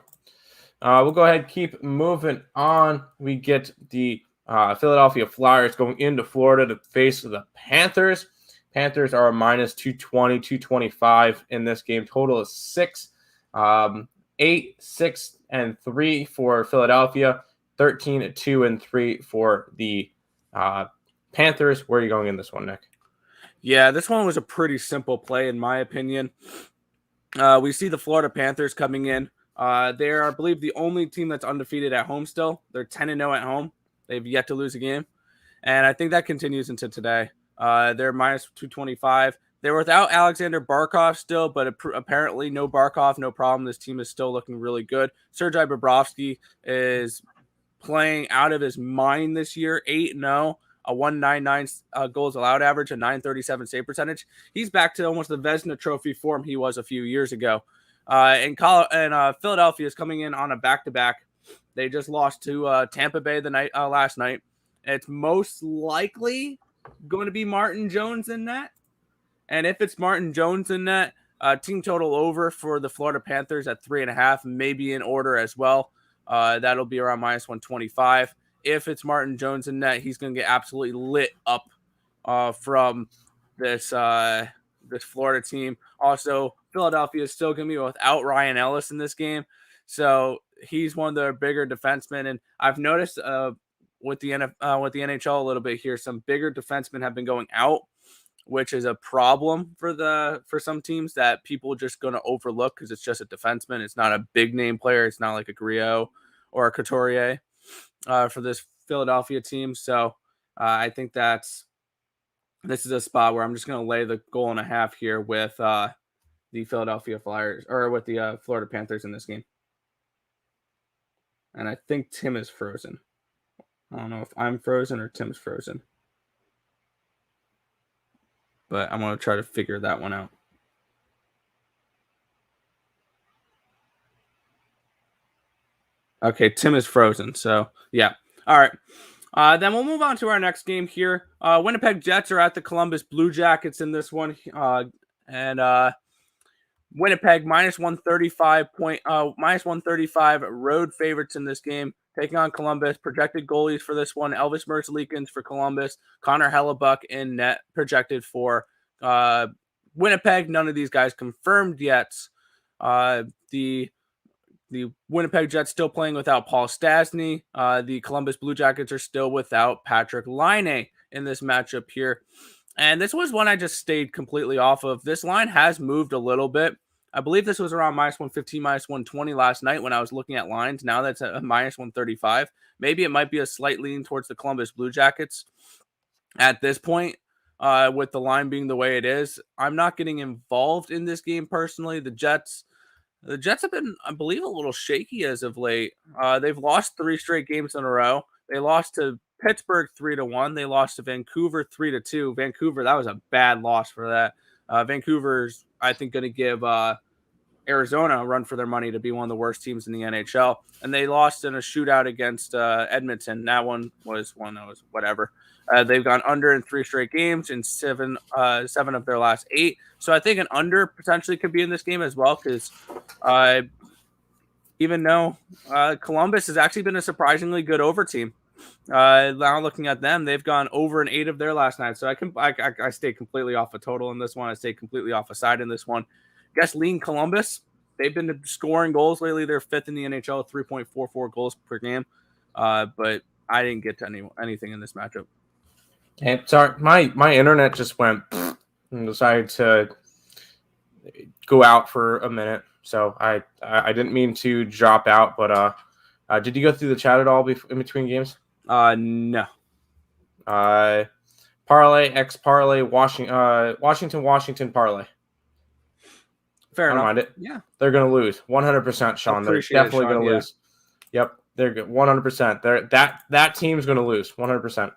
We'll go ahead and keep moving on. We get the Philadelphia Flyers going into Florida to face the Panthers. Panthers are a -220, 225 in this game. Total is 6. 8, 6, and 3 for Philadelphia. 13, 2, and 3 for the Panthers. Where are you going in this one, Nick? Yeah, this one was a pretty simple play, in my opinion. We see the Florida Panthers coming in. They're, I believe, the only team that's undefeated at home still. They're 10-0 at home. They've yet to lose a game. And I think that continues into today. They're -225. They're without Alexander Barkov still, but apparently no Barkov, no problem. This team is still looking really good. Sergei Bobrovsky is playing out of his mind this year, 8-0. A 1.99 goals allowed average, a 9.37 save percentage. He's back to almost the Vezina Trophy form he was a few years ago. And Philadelphia is coming in on a back-to-back. They just lost to Tampa Bay last night. It's most likely going to be Martin Jones in net. And if it's Martin Jones in net, team total over for the Florida Panthers at 3.5, maybe in order as well. That'll be around -125. If it's Martin Jones in net, he's going to get absolutely lit up from this Florida team. Also, Philadelphia is still going to be without Ryan Ellis in this game. So he's one of their bigger defensemen. And I've noticed with the NHL a little bit here, some bigger defensemen have been going out, which is a problem for some teams that people just going to overlook because it's just a defenseman. It's not a big name player. It's not like a Griot or a Couturier for this Philadelphia team. So I think this is a spot where I'm just going to lay the 1.5 here with the Philadelphia Flyers or with the Florida Panthers in this game. And I think Tim is frozen. I don't know if I'm frozen or Tim's frozen. But I'm going to try to figure that one out. Okay, Tim is frozen. So, yeah. All right. Then we'll move on to our next game here. Winnipeg Jets are at the Columbus Blue Jackets in this one. Winnipeg -135 road favorites in this game, taking on Columbus. Projected goalies for this one: Elvis Merzlikins for Columbus, Connor Hellebuck in net projected for Winnipeg. None of these guys confirmed yet. The Winnipeg Jets still playing without Paul Stastny. The Columbus Blue Jackets are still without Patrick Laine in this matchup here. And this was one I just stayed completely off of. This line has moved a little bit. I believe this was around -115, -120 last night when I was looking at lines. Now that's at -135. Maybe it might be a slight lean towards the Columbus Blue Jackets at this point. with the line being the way it is. I'm not getting involved in this game personally. The Jets have been, I believe, a little shaky as of late. They've lost 3 straight games in a row. They lost to Pittsburgh 3-1. They lost to Vancouver 3-2. Vancouver, that was a bad loss for that. Vancouver's, I think, going to give Arizona a run for their money to be one of the worst teams in the NHL. And they lost in a shootout against Edmonton. That one was whatever. They've gone under in 3 straight games in 7 of their last 8. So I think an under potentially could be in this game as well, because even though Columbus has actually been a surprisingly good over team. Now looking at them, they've gone over in 8 of their last 9. So I stay completely off a total in this one. I stay completely off a side in this one. Guess lean Columbus. They've been scoring goals lately. They're 5th in the NHL, 3.44 goals per game. But I didn't get to anything in this matchup. Hey, sorry, my internet just went and decided to go out for a minute. So I didn't mean to drop out, but did you go through the chat at all in between games? No. Parlay, X parlay, Washington parlay. Fair enough. I don't mind it. Yeah. They're going to lose 100%, Sean. They're definitely going to lose. Yep. They're good. 100%. That team's going to lose 100%.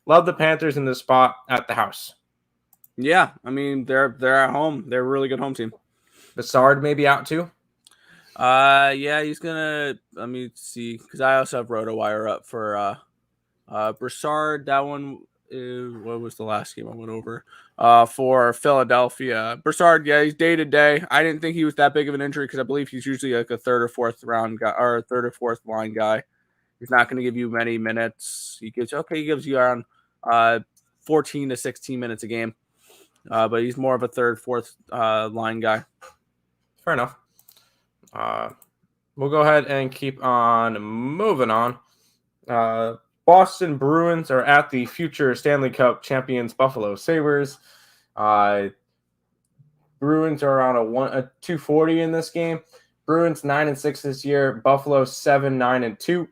Love the Panthers in this spot at the house. Yeah. I mean, they're at home. They're a really good home team. Bessard may be out too. Yeah, he's gonna. Let me see, because I also have RotoWire up for Broussard. That one is, what was the last game I went over? For Philadelphia, Broussard. Yeah, he's day to day. I didn't think he was that big of an injury, because I believe he's usually like a 3rd or 4th round guy, or a 3rd or 4th line guy. He's not going to give you many minutes. He gives you around 14 to 16 minutes a game, but he's more of a 3rd, 4th line guy. Fair enough. We'll go ahead and keep on moving on. Boston Bruins are at the future Stanley Cup champions Buffalo Sabres. Bruins are on a 240 in this game. Bruins 9-6 this year. Buffalo 7-9-2.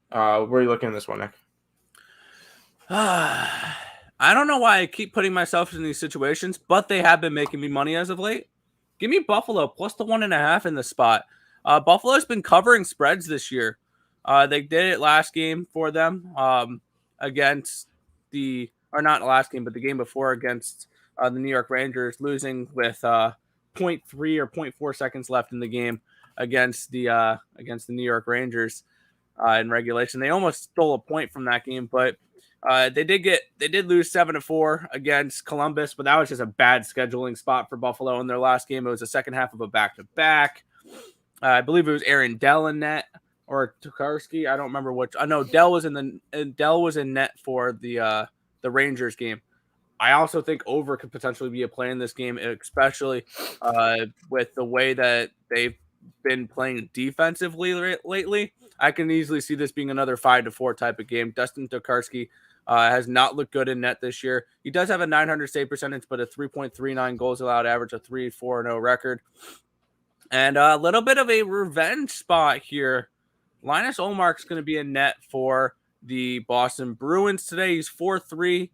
Where are you looking at this one, Nick? I don't know why I keep putting myself in these situations, but they have been making me money as of late. Give me Buffalo plus the 1.5 in this spot. Buffalo's been covering spreads this year. They did it last game for them against not last game, but the game before against the New York Rangers, losing with 0.3 or 0.4 seconds left in the game against the New York Rangers in regulation. They almost stole a point from that game, but they did lose 7-4 against Columbus, but that was just a bad scheduling spot for Buffalo in their last game. It was the second half of a back-to-back. I believe it was Aaron Dell in net, or Tokarski. I don't remember which. I know Dell was in net for the Rangers game. I also think over could potentially be a play in this game, especially with the way that they've been playing defensively lately. I can easily see this being another 5-4 type of game. Dustin Tokarski has not looked good in net this year. He does have a .900 save percentage, but a 3.39 goals allowed average, a 3-4-0 record. And a little bit of a revenge spot here. Linus Ullmark's going to be in net for the Boston Bruins today. He's 4-3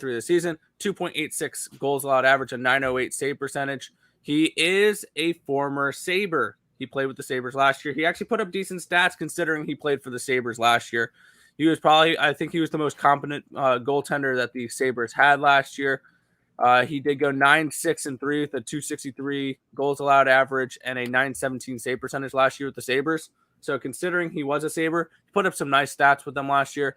this season, 2.86 goals allowed average, a 908 save percentage. He is a former Sabre. He played with the Sabres last year. He actually put up decent stats considering he played for the Sabres last year. I think he was the most competent goaltender that the Sabres had last year. He did go 9-6-3 with a 263 goals allowed average and a 917 save percentage last year with the Sabres. So considering he was a Sabre, he put up some nice stats with them last year.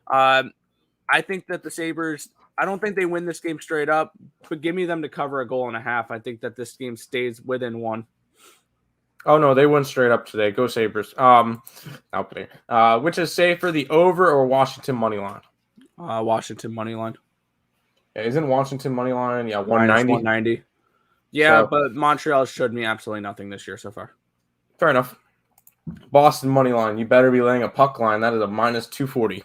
I think that the Sabres, I don't think they win this game straight up, but give me them to cover a goal and a half. I think that this game stays within 1. Oh no, they went straight up today. Go Sabres. Which is safer, the over or Washington money line? Washington money line. Yeah, isn't Washington money line? Yeah, 190. 190. Yeah, so, but Montreal showed me absolutely nothing this year so far. Fair enough. Boston money line. You better be laying a puck line. That is a -240.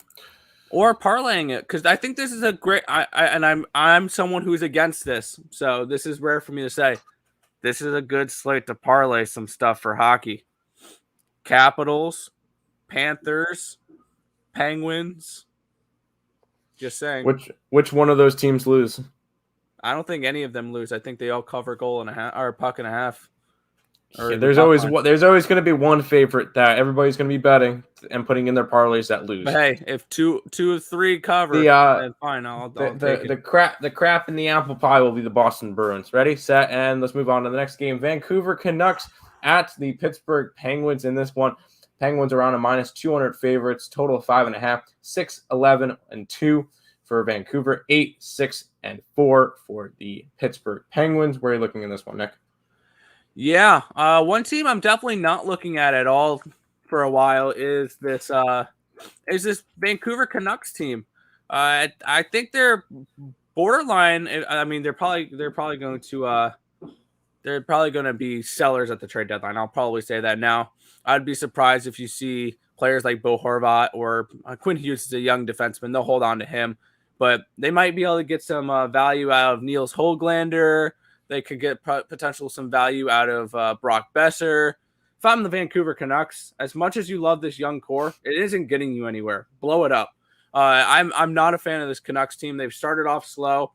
Or parlaying it, because I think this is a great. I'm someone who's against this, so this is rare for me to say. This is a good slate to parlay some stuff for hockey. Capitals, Panthers, Penguins. Just saying. Which one of those teams lose? I don't think any of them lose. I think they all cover goal and a half or puck and a half. Yeah, there's always going to be one favorite that everybody's going to be betting and putting in their parlays that lose. But hey, if two of three cover, then fine. I'll take it. The crap in the apple pie will be the Boston Bruins. Ready, set, and let's move on to the next game. Vancouver Canucks at the Pittsburgh Penguins in this one. Penguins are on a -200 favorites, total of 5.5, 6-11-2 for Vancouver, 8-6-4 for the Pittsburgh Penguins. Where are you looking in this one, Nick? Yeah, one team I'm definitely not looking at all for a while is this Vancouver Canucks team. I think they're borderline. I mean, they're probably going to be sellers at the trade deadline. I'll probably say that now. I'd be surprised if you see players like Bo Horvat or Quinn Hughes is a young defenseman. They'll hold on to him, but they might be able to get some value out of Niels Höglander. They could get some value out of Brock Besser. If I'm the Vancouver Canucks, as much as you love this young core, it isn't getting you anywhere. Blow it up. I'm not a fan of this Canucks team. They've started off slow.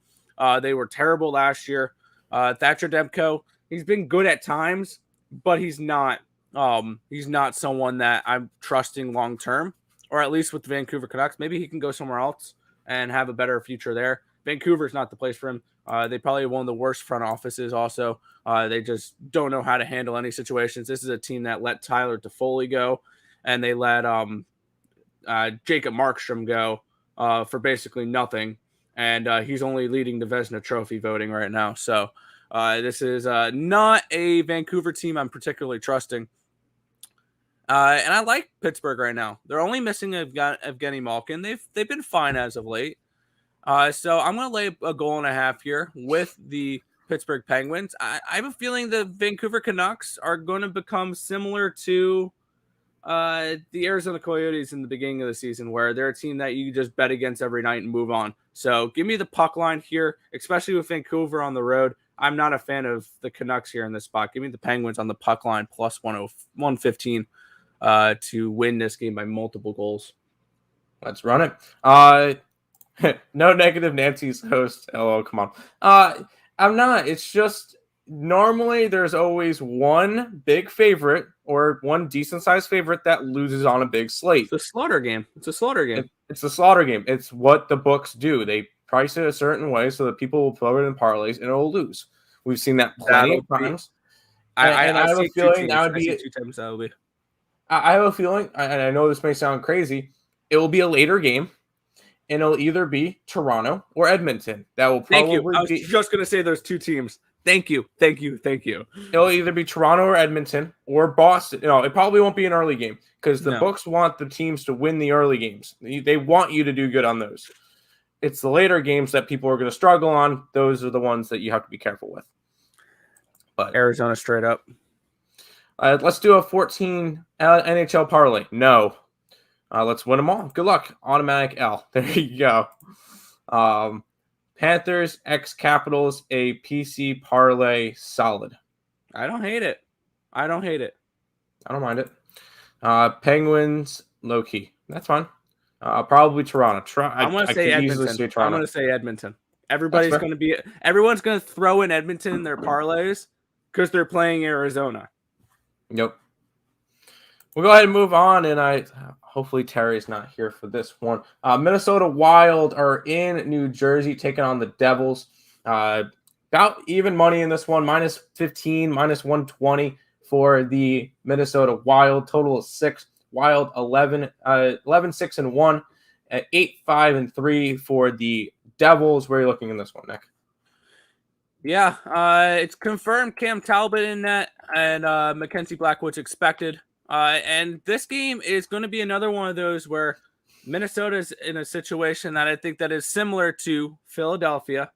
They were terrible last year. Thatcher Demko, he's been good at times, but he's not someone that I'm trusting long term, or at least with the Vancouver Canucks. Maybe he can go somewhere else and have a better future there. Vancouver's not the place for him. They probably have one of the worst front offices also. They just don't know how to handle any situations. This is a team that let Tyler Toffoli go, and they let Jacob Markstrom go for basically nothing. And he's only leading the Vezina Trophy voting right now. So this is not a Vancouver team I'm particularly trusting. And I like Pittsburgh right now. They're only missing Evgeny Malkin. They've been fine as of late. So I'm going to lay a goal and a half here with the Pittsburgh Penguins. I have a feeling the Vancouver Canucks are going to become similar to the Arizona Coyotes in the beginning of the season, where they're a team that you just bet against every night and move on. So give me the puck line here, especially with Vancouver on the road. I'm not a fan of the Canucks here in this spot. Give me the Penguins on the puck line plus 115 to win this game by multiple goals. Let's run it. No negative Nancy's host. Oh, come on. I'm not. It's just normally there's always one big favorite or one decent sized favorite that loses on a big slate. It's a slaughter game. It's a slaughter game. It's a slaughter game. It's what the books do. They price it a certain way so that people will throw it in parlays and it'll lose. We've seen that plenty of times. I have a feeling that would be 2 times that will be. I have a feeling, and I know this may sound crazy, it will be a later game. And it'll either be Toronto or Edmonton. That will probably Thank you. I was just going to say those two teams. Thank you. It'll either be Toronto or Edmonton or Boston. It probably won't be an early game because the books want the teams to win the early games. They want you to do good on those. It's the later games that people are going to struggle on. Those are the ones that you have to be careful with. But Arizona straight up. Let's do a 14 NHL parlay. No. Let's win them all. Good luck. Automatic L. There you go. Panthers x Capitals, a PC parlay solid. I don't hate it. I don't mind it. Penguins low key. That's fine. Probably Toronto. I'm going to say Edmonton. I'm going to say Edmonton. Everyone's going to throw in Edmonton in their parlays because they're playing Arizona. Yep. We'll go ahead and move on, and hopefully Terry's not here for this one. Minnesota Wild are in New Jersey taking on the Devils. About even money in this one, -15, -120 for the Minnesota Wild. Total of 6. Wild 11-6-1, 8-5-3 for the Devils. Where are you looking in this one, Nick? Yeah, it's confirmed Cam Talbot in net, and Mackenzie Blackwood's expected. And this game is going to be another one of those where Minnesota's in a situation that I think that is similar to Philadelphia.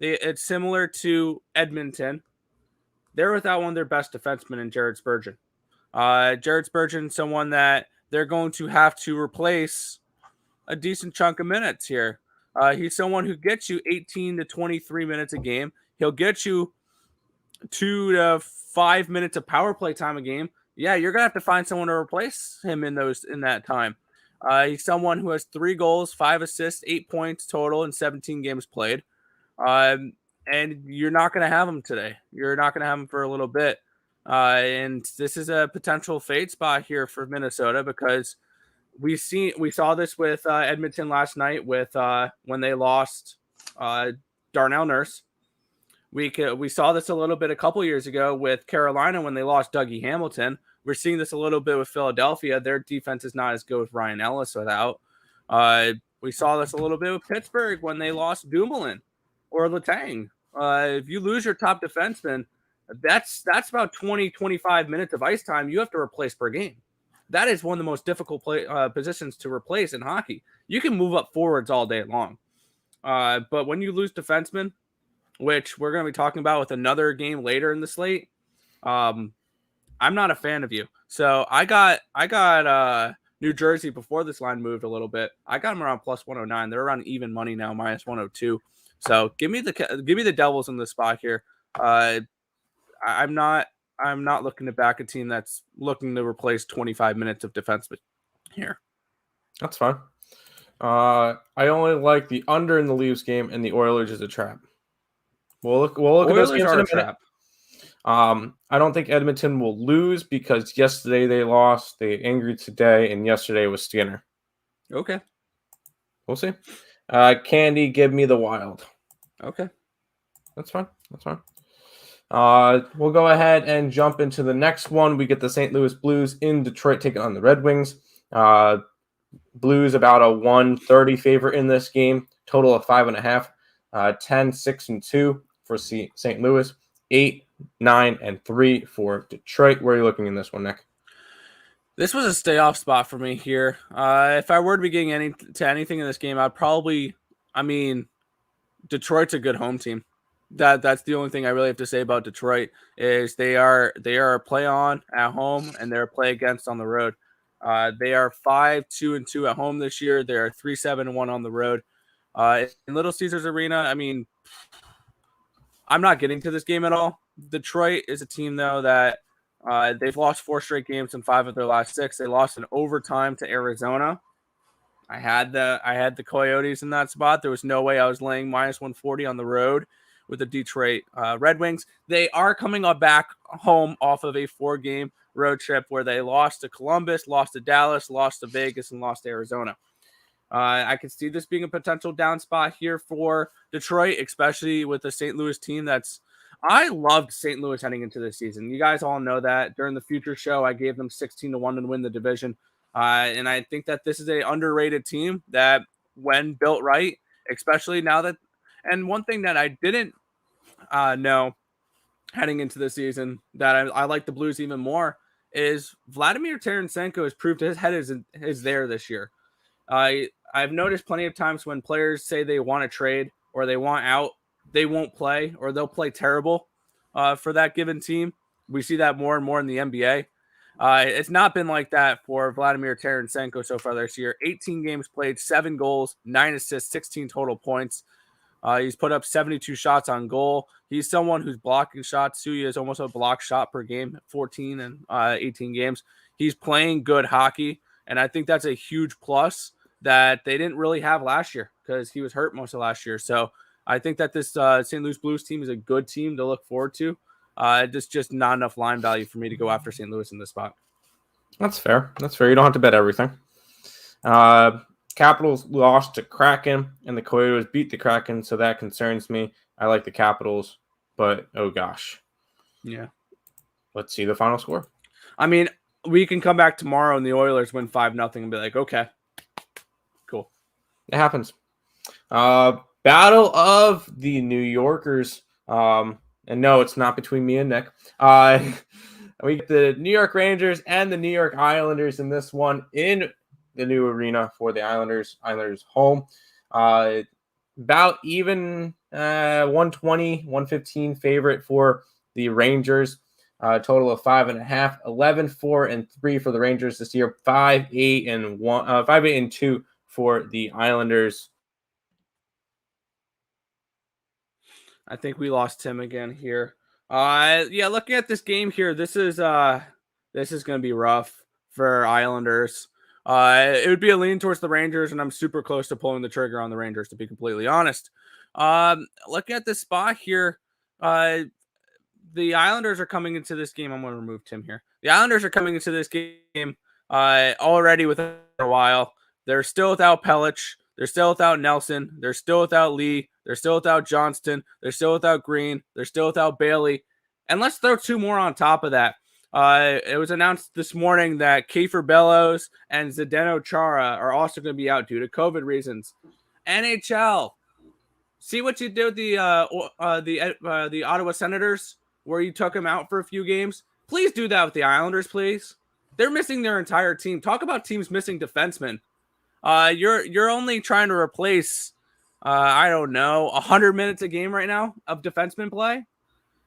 It's similar to Edmonton. They're without one of their best defensemen in Jared Spurgeon. Jared Spurgeon, someone that they're going to have to replace a decent chunk of minutes here. He's someone who gets you 18 to 23 minutes a game. He'll get you 2 to 5 minutes of power play time a game. Yeah, you're gonna have to find someone to replace him in that time. He's someone who has 3 goals, 5 assists, 8 points total in 17 games played. And you're not going to have him today. You're not going to have him for a little bit. And this is a potential fade spot here for Minnesota because we saw this with Edmonton last night with when they lost Darnell Nurse. We saw this a little bit a couple years ago with Carolina when they lost Dougie Hamilton. We're seeing this a little bit with Philadelphia. Their defense is not as good with Ryan Ellis without. We saw this a little bit with Pittsburgh when they lost Dumoulin or Letang. If you lose your top defenseman, that's about 20, 25 minutes of ice time you have to replace per game. That is one of the most difficult positions to replace in hockey. You can move up forwards all day long. But when you lose defensemen, which we're going to be talking about with another game later in the slate, I'm not a fan of you. So I got New Jersey before this line moved a little bit. I got them around plus 109. They're around even money now, minus 102. So give me the Devils in this spot here. I'm not looking to back a team that's looking to replace 25 minutes of defenseman here. That's fine. I only like the under in the Leafs game, and the Oilers is a trap. We'll look at those games in a minute. I don't think Edmonton will lose because yesterday they lost. They angered today, and yesterday was Skinner. Okay. We'll see. Candy, give me the Wild. Okay. That's fine. We'll go ahead and jump into the next one. We get the St. Louis Blues in Detroit taking on the Red Wings. Blues about a 130 favorite in this game. Total of 5.5. 10, 6, and 2 for St. Louis. 8, 9, and 3 for Detroit. Where are you looking in this one, Nick? This was a stay off spot for me here. If I were to be getting anything in this game, Detroit's a good home team. That's the only thing I really have to say about Detroit is they are a play on at home and they're a play against on the road. They are 5-2-2 at home this year. They are 3-7-1 on the road. In Little Caesars Arena, I'm not getting to this game at all. Detroit is a team though that they've lost 4 straight games in 5 of their last 6. They lost in overtime to Arizona. I had the Coyotes in that spot. There was no way I was laying minus 140 on the road with the Detroit Red Wings. They are coming up back home off of a 4-game road trip where they lost to Columbus, lost to Dallas, lost to Vegas, and lost to Arizona. I can see this being a potential down spot here for Detroit, especially with the St. Louis team I loved St. Louis heading into this season. You guys all know that. During the Future Show, I gave them 16-1 to win the division. And I think that this is an underrated team that, when built right, especially now that – and one thing that I didn't know heading into the season that I like the Blues even more is Vladimir Tarasenko has proved his head is there this year. I've noticed plenty of times when players say they want to trade or they want out, they won't play or they'll play terrible for that given team. We see that more and more in the NBA. It's not been like that for Vladimir Tarasenko so far this year. 18 games played, 7 goals, 9 assists, 16 total points. He's put up 72 shots on goal. He's someone who's blocking shots too. He has almost a block shot per game, 14 and 18 games. He's playing good hockey, and I think that's a huge plus that they didn't really have last year because he was hurt most of last year. So I think that this St. Louis Blues team is a good team to look forward to. Just not enough line value for me to go after St. Louis in this spot. That's fair. You don't have to bet everything. Capitals lost to Kraken, and the Coyotes beat the Kraken, so that concerns me. I like the Capitals, but oh gosh. Yeah. Let's see the final score. We can come back tomorrow and the Oilers win 5-0 and be like, okay, cool. It happens. Battle of the New Yorkers. And no, it's not between me and Nick. We get the New York Rangers and the New York Islanders in this one in the new arena for the Islanders. Islanders home. About even 120, 115 favorite for the Rangers. Total of 5.5, 11, 4, and 3 for the Rangers this year. 5, 8, and 1, 5, 8, and 2 for the Islanders. I think we lost Tim again here. Looking at this game here, this is going to be rough for Islanders. It would be a lean towards the Rangers, and I'm super close to pulling the trigger on the Rangers, to be completely honest. Looking at this spot here, the Islanders are coming into this game. I'm going to remove Tim here. The Islanders are coming into this game already within a while. They're still without Pelech. They're still without Nelson. They're still without Lee. They're still without Johnston. They're still without Green. They're still without Bailey. And let's throw two more on top of that. It was announced this morning that Kiefer Bellows and Zdeno Chara are also going to be out due to COVID reasons. NHL, see what you did with the Ottawa Senators, where you took them out for a few games. Please do that with the Islanders, please. They're missing their entire team. Talk about teams missing defensemen. You're only trying to replace, I don't know, 100 minutes a game right now of defenseman play.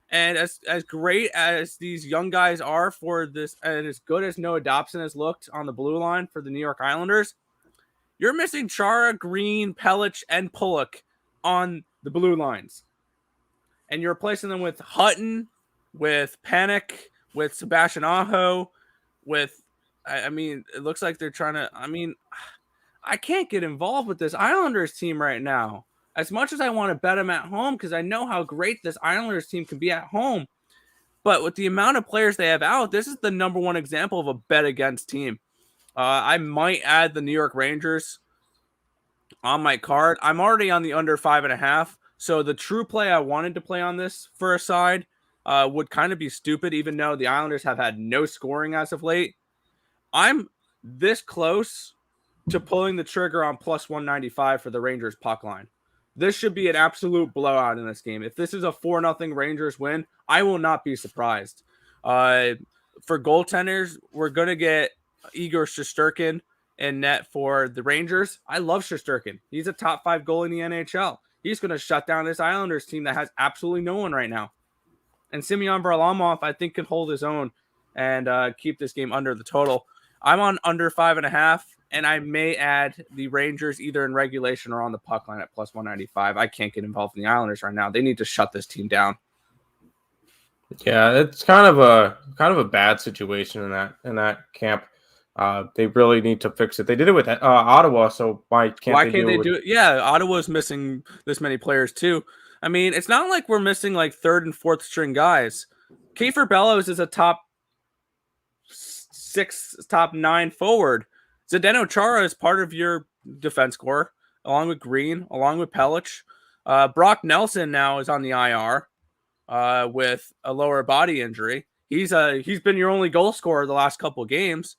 And as great as these young guys are for this, and as good as Noah Dobson has looked on the blue line for the New York Islanders, you're missing Chara, Green, Pelech, and Pulock on the blue lines. And you're replacing them with Hutton, with Panik, with Sebastian Aho, with, I mean, it looks like they're trying to, I can't get involved with this Islanders team right now. As much as I want to bet them at home, because I know how great this Islanders team can be at home. But with the amount of players they have out, this is the number one example of a bet against team. I might add the New York Rangers on my card. I'm already on the under 5.5. So the true play I wanted to play on this for a side would kind of be stupid, even though the Islanders have had no scoring as of late. I'm this close to pulling the trigger on plus 195 for the Rangers puck line. This should be an absolute blowout in this game. If this is a 4-0 Rangers win, I will not be surprised. For goaltenders, we're going to get Igor Shesterkin in net for the Rangers. I love Shesterkin. He's a top 5 goal in the NHL. He's going to shut down this Islanders team that has absolutely no one right now. And Semyon Varlamov, I think, can hold his own and keep this game under the total. I'm on under 5.5. And I may add the Rangers either in regulation or on the puck line at plus 195. I can't get involved in the Islanders right now. They need to shut this team down. Yeah, it's kind of a bad situation in that camp. They really need to fix it. They did it with Ottawa, so why can't they do it? Yeah, Ottawa's missing this many players too. I mean, it's not like we're missing like third and fourth string guys. Kiefer Bellows is a top 6, top 9 forward. Zdeno Chara is part of your defense core, along with Green, along with Pelech. Brock Nelson now is on the IR with a lower body injury. He's been your only goal scorer the last couple of games.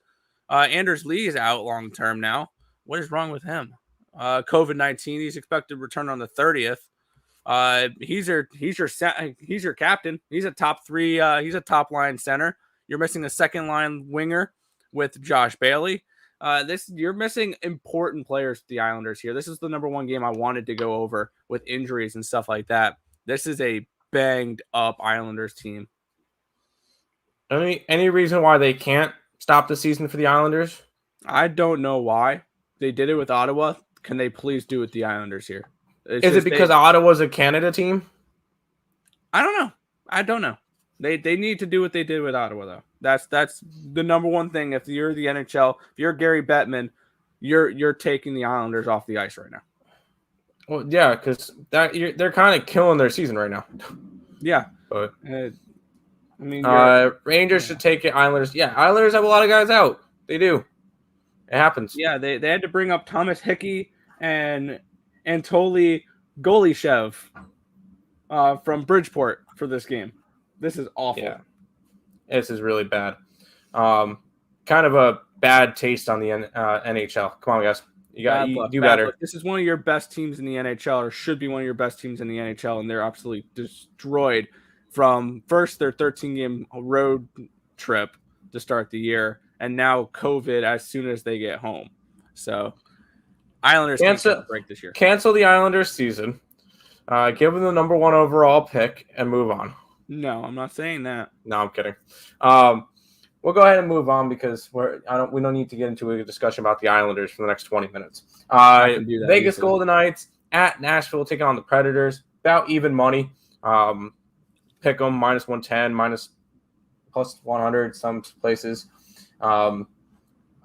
Anders Lee is out long term now. What is wrong with him? COVID-19. He's expected to return on the 30th. He's your captain. He's a top 3. He's a top line center. You're missing a second line winger with Josh Bailey. You're missing important players with the Islanders here. This is the number one game I wanted to go over with injuries and stuff like that. This is a banged up Islanders team. Any reason why they can't stop the season for the Islanders? I don't know why. They did it with Ottawa. Can they please do it with the Islanders here? Is it because Ottawa's a Canada team? I don't know. They need to do what they did with Ottawa, though. That's the number one thing. If you're the NHL, if you're Gary Bettman, you're taking the Islanders off the ice right now. Well, yeah, because they're kind of killing their season right now. Yeah, but Rangers should take it. Islanders, yeah, Islanders have a lot of guys out. They do. It happens. Yeah, they had to bring up Thomas Hickey and Anatoly Golishev from Bridgeport for this game. This is awful. Yeah. This is really bad. Kind of a bad taste on the NHL. Come on, guys. You do better. This is one of your best teams in the NHL, or should be one of your best teams in the NHL, and they're absolutely destroyed from first their 13-game road trip to start the year, and now COVID as soon as they get home. So Islanders can't break this year. Cancel the Islanders season. Give them the number 1 overall pick and move on. No, I'm not saying that. No, I'm kidding. We'll go ahead and move on because we don't need to get into a discussion about the Islanders for the next 20 minutes. Vegas easily. Golden Knights at Nashville taking on the Predators. About even money. Pick them minus 110, plus 100 some places.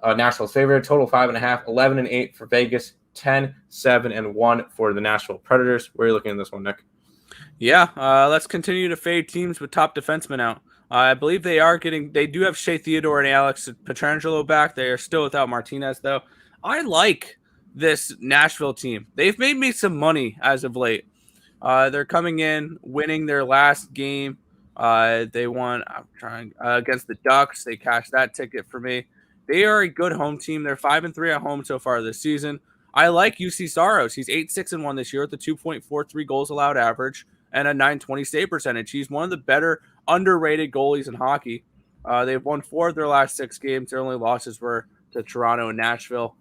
Nashville's favorite. Total 5.5. 11-8 for Vegas. 10-7-1 for the Nashville Predators. Where are you looking at this one, Nick? Yeah, let's continue to fade teams with top defensemen out. I believe they do have Shea Theodore and Alex Pietrangelo back. They are still without Martinez, though. I like this Nashville team. They've made me some money as of late. They're coming in, winning their last game. They won against the Ducks. They cashed that ticket for me. They are a good home team. They're 5-3 at home so far this season. I like UC Saros. He's 8-6-1 this year with a 2.43 goals allowed average and a .920 save percentage. He's one of the better underrated goalies in hockey. They've won 4 of their last 6 games. Their only losses were to Toronto and Nashville.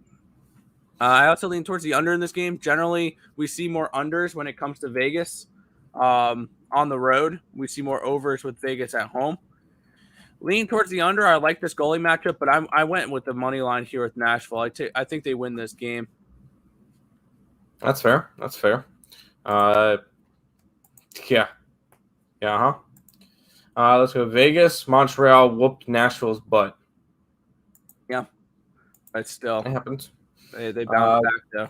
I also lean towards the under in this game. Generally, we see more unders when it comes to Vegas on the road. We see more overs with Vegas at home. Lean towards the under. I like this goalie matchup, but I went with the money line here with Nashville. I think they win this game. That's fair. Yeah. Let's go Vegas. Montreal whooped Nashville's butt. Yeah. But still. It happens. They bounced back, though.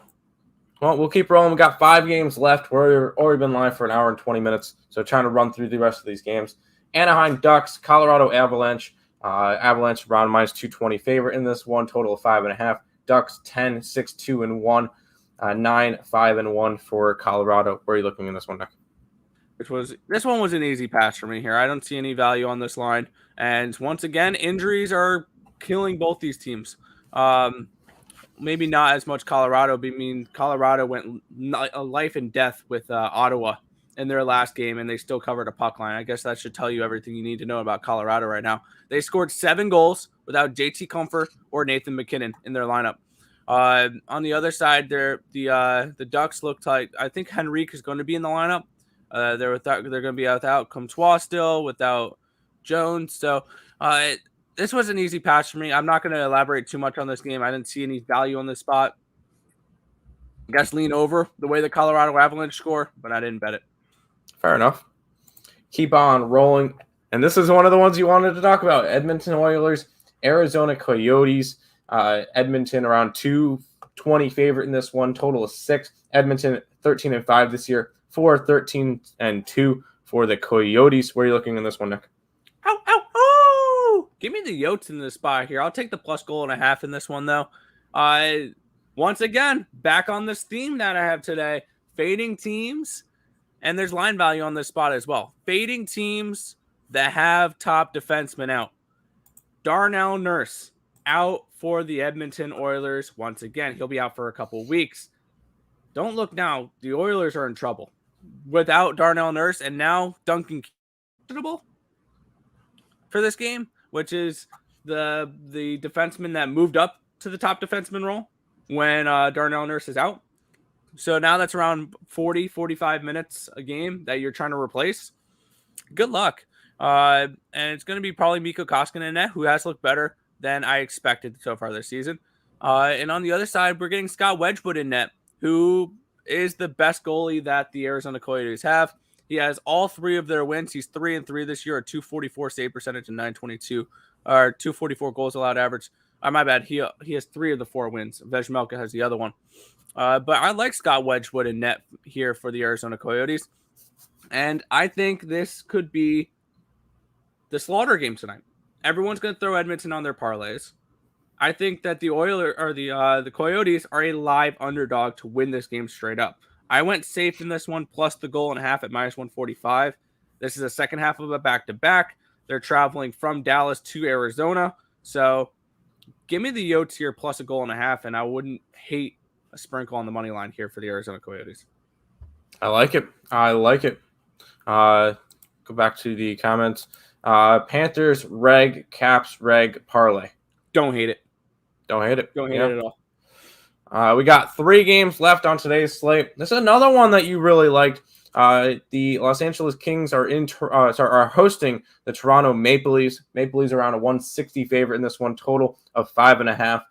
Well, we'll keep rolling. We got 5 games left. We're already been live for an hour and 20 minutes, so trying to run through the rest of these games. Anaheim Ducks, Colorado Avalanche. Avalanche around -220 favorite in this one. Total of 5.5. Ducks 10-6-2-1. 9-5-1 for Colorado. Where are you looking in this one, Nick? This one was an easy pass for me here. I don't see any value on this line. And once again, injuries are killing both these teams. Maybe not as much Colorado. I mean, Colorado went a life and death with Ottawa in their last game, and they still covered a puck line. I guess that should tell you everything you need to know about Colorado right now. They scored 7 goals without JT Comfort or Nathan McKinnon in their lineup. On the other side, the Ducks looked like, I think Henrique is going to be in the lineup. They're going to be without Comtois still, without Jones. So this was an easy pass for me. I'm not going to elaborate too much on this game. I didn't see any value on this spot. I guess lean over the way the Colorado Avalanche score, but I didn't bet it. Fair enough. Keep on rolling. And this is one of the ones you wanted to talk about. Edmonton Oilers, Arizona Coyotes. Edmonton around 220 favorite in this one. Total of 6. Edmonton 13-5 this year. 13-2 for the Coyotes. Where are you looking in this one, Nick? Give me the Yotes in this spot here. I'll take the +1.5 in this one, though. Once again, back on this theme that I have today. Fading teams, and there's line value on this spot as well. Fading teams that have top defensemen out. Darnell Nurse out for the Edmonton Oilers. Once again, he'll be out for a couple weeks. Don't look now. The Oilers are in trouble without Darnell Nurse, and now Duncan for this game, which is the defenseman that moved up to the top defenseman role when Darnell Nurse is out. So now that's around 40, 45 minutes a game that you're trying to replace. Good luck. And it's going to be probably Mikko Koskinen in net, who has looked better than I expected so far this season. And on the other side, we're getting Scott Wedgwood in net, who is the best goalie that the Arizona Coyotes have. He has all 3 of their wins. He's 3-3 this year, a 244 save percentage and 922, or 244 goals allowed average. My bad. He has 3 of the 4 wins. Vejmelka has the other one. But I like Scott Wedgwood in net here for the Arizona Coyotes. And I think this could be the slaughter game tonight. Everyone's going to throw Edmonton on their parlays. I think that the the Coyotes are a live underdog to win this game straight up. I went safe in this one, plus the goal and a half at -145. This is the second half of a back-to-back. They're traveling from Dallas to Arizona. So give me the Yotes here plus a goal and a half, and I wouldn't hate a sprinkle on the money line here for the Arizona Coyotes. I like it. Go back to the comments. Panthers, reg, Caps, reg, parlay. Don't hate it. Don't hate it. Don't hate it at all. We got 3 games left on today's slate. This is another one that you really liked. The Los Angeles Kings are hosting the Toronto Maple Leafs. Maple Leafs around a 160 favorite in this one, total of 5.5.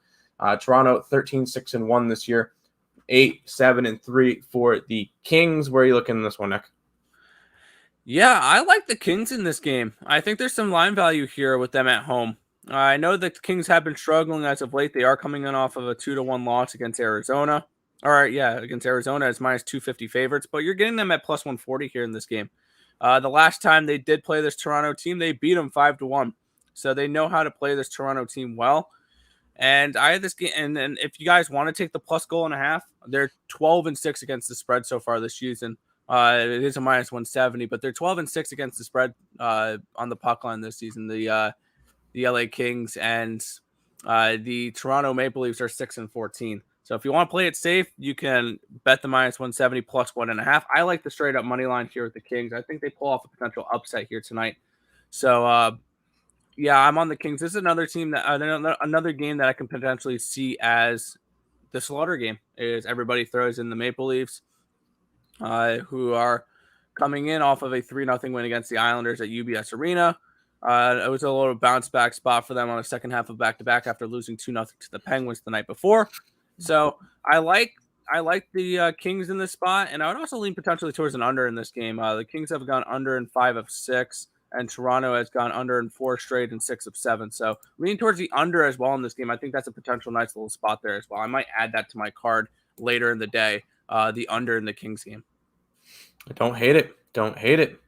Toronto 13-6-1 this year, 8-7-3 for the Kings. Where are you looking in this one, Nick? Yeah, I like the Kings in this game. I think there's some line value here with them at home. I know the Kings have been struggling as of late. They are coming in off of a 2-1 loss against Arizona. All right, yeah, against Arizona as minus 250 favorites, but you're getting them at plus 140 here in this game. The last time they did play this Toronto team, they beat them 5-1. So they know how to play this Toronto team well. And I had this game, and if you guys want to take the plus goal and a half, they're 12-6 against the spread so far this season. It is a minus 170, but they're 12-6 against the spread on the puck line this season. The LA Kings and the Toronto Maple Leafs are 6-14. So if you want to play it safe, you can bet the minus 170 plus 1.5. I like the straight up money line here with the Kings. I think they pull off a potential upset here tonight. So yeah, I'm on the Kings. This is another team that another game that I can potentially see as the slaughter game. Is everybody throws in the Maple Leafs, who are coming in off of a 3-0 win against the Islanders at UBS Arena. It was a little bounce back spot for them on the second half of back-to-back after losing 2-0 to the Penguins the night before. So I like the Kings in this spot, and I would also lean potentially towards an under in this game. The Kings have gone under in 5 of 6, and Toronto has gone under in 4 straight and 6 of 7. So lean towards the under as well in this game. I think that's a potential nice little spot there as well. I might add that to my card later in the day, the under in the Kings game. I don't hate it. Don't hate it.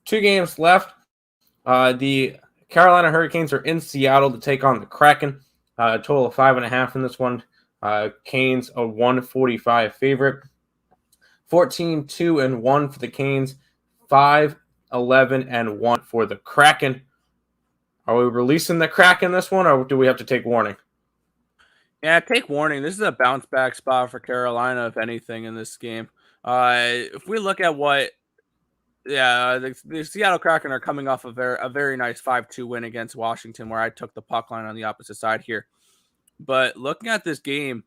2 games left. The Carolina Hurricanes are in Seattle to take on the Kraken. A total of 5.5 in this one. Canes a 145 favorite. 14-2-1 for the Canes. 5-11-1 for the Kraken. Are we releasing the Kraken this one, or do we have to take warning? Yeah, take warning. This is a bounce back spot for Carolina, if anything, in this game. If we look at what, the Seattle Kraken are coming off of a very nice 5-2 win against Washington, where I took the puck line on the opposite side here. But looking at this game,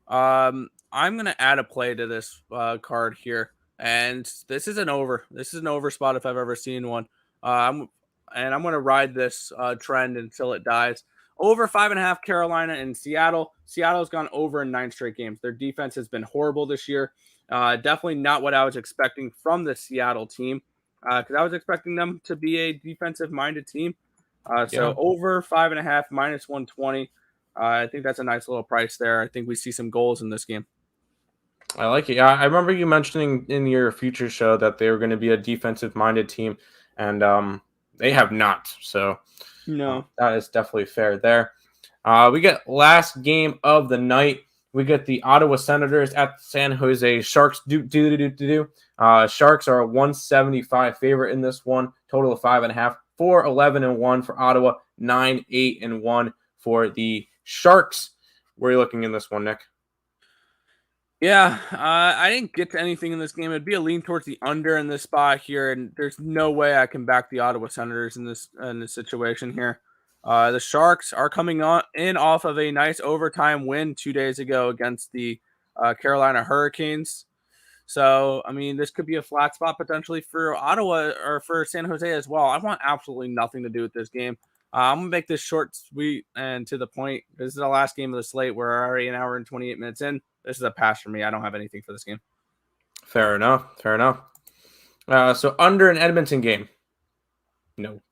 I'm going to add a play to this card here. And this is an over. This is an over spot if I've ever seen one. I'm going to ride this trend until it dies. Over 5.5 Carolina and Seattle. Seattle's gone over in 9 straight games. Their defense has been horrible this year. Definitely not what I was expecting from the Seattle team, because I was expecting them to be a defensive-minded team. So over 5.5, minus 120. I think that's a nice little price there. I think we see some goals in this game. I like it. Yeah, I remember you mentioning in your future show that they were going to be a defensive-minded team, and they have not. So no, that is definitely fair there. We get last game of the night. We get the Ottawa Senators at San Jose Sharks. Sharks are a 175 favorite in this one. Total of 5.5. 4-11-1 for Ottawa. 9-8-1 for the Sharks. Where are you looking in this one, Nick? Yeah, I didn't get to anything in this game. It'd be a lean towards the under in this spot here, and there's no way I can back the Ottawa Senators in this situation here. The Sharks are coming in off of a nice overtime win 2 days ago against the Carolina Hurricanes. So, I mean, this could be a flat spot potentially for Ottawa or for San Jose as well. I want absolutely nothing to do with this game. I'm going to make this short, sweet, and to the point. This is the last game of the slate. We're already an hour and 28 minutes in. This is a pass for me. I don't have anything for this game. Fair enough. So under an Edmonton game. No.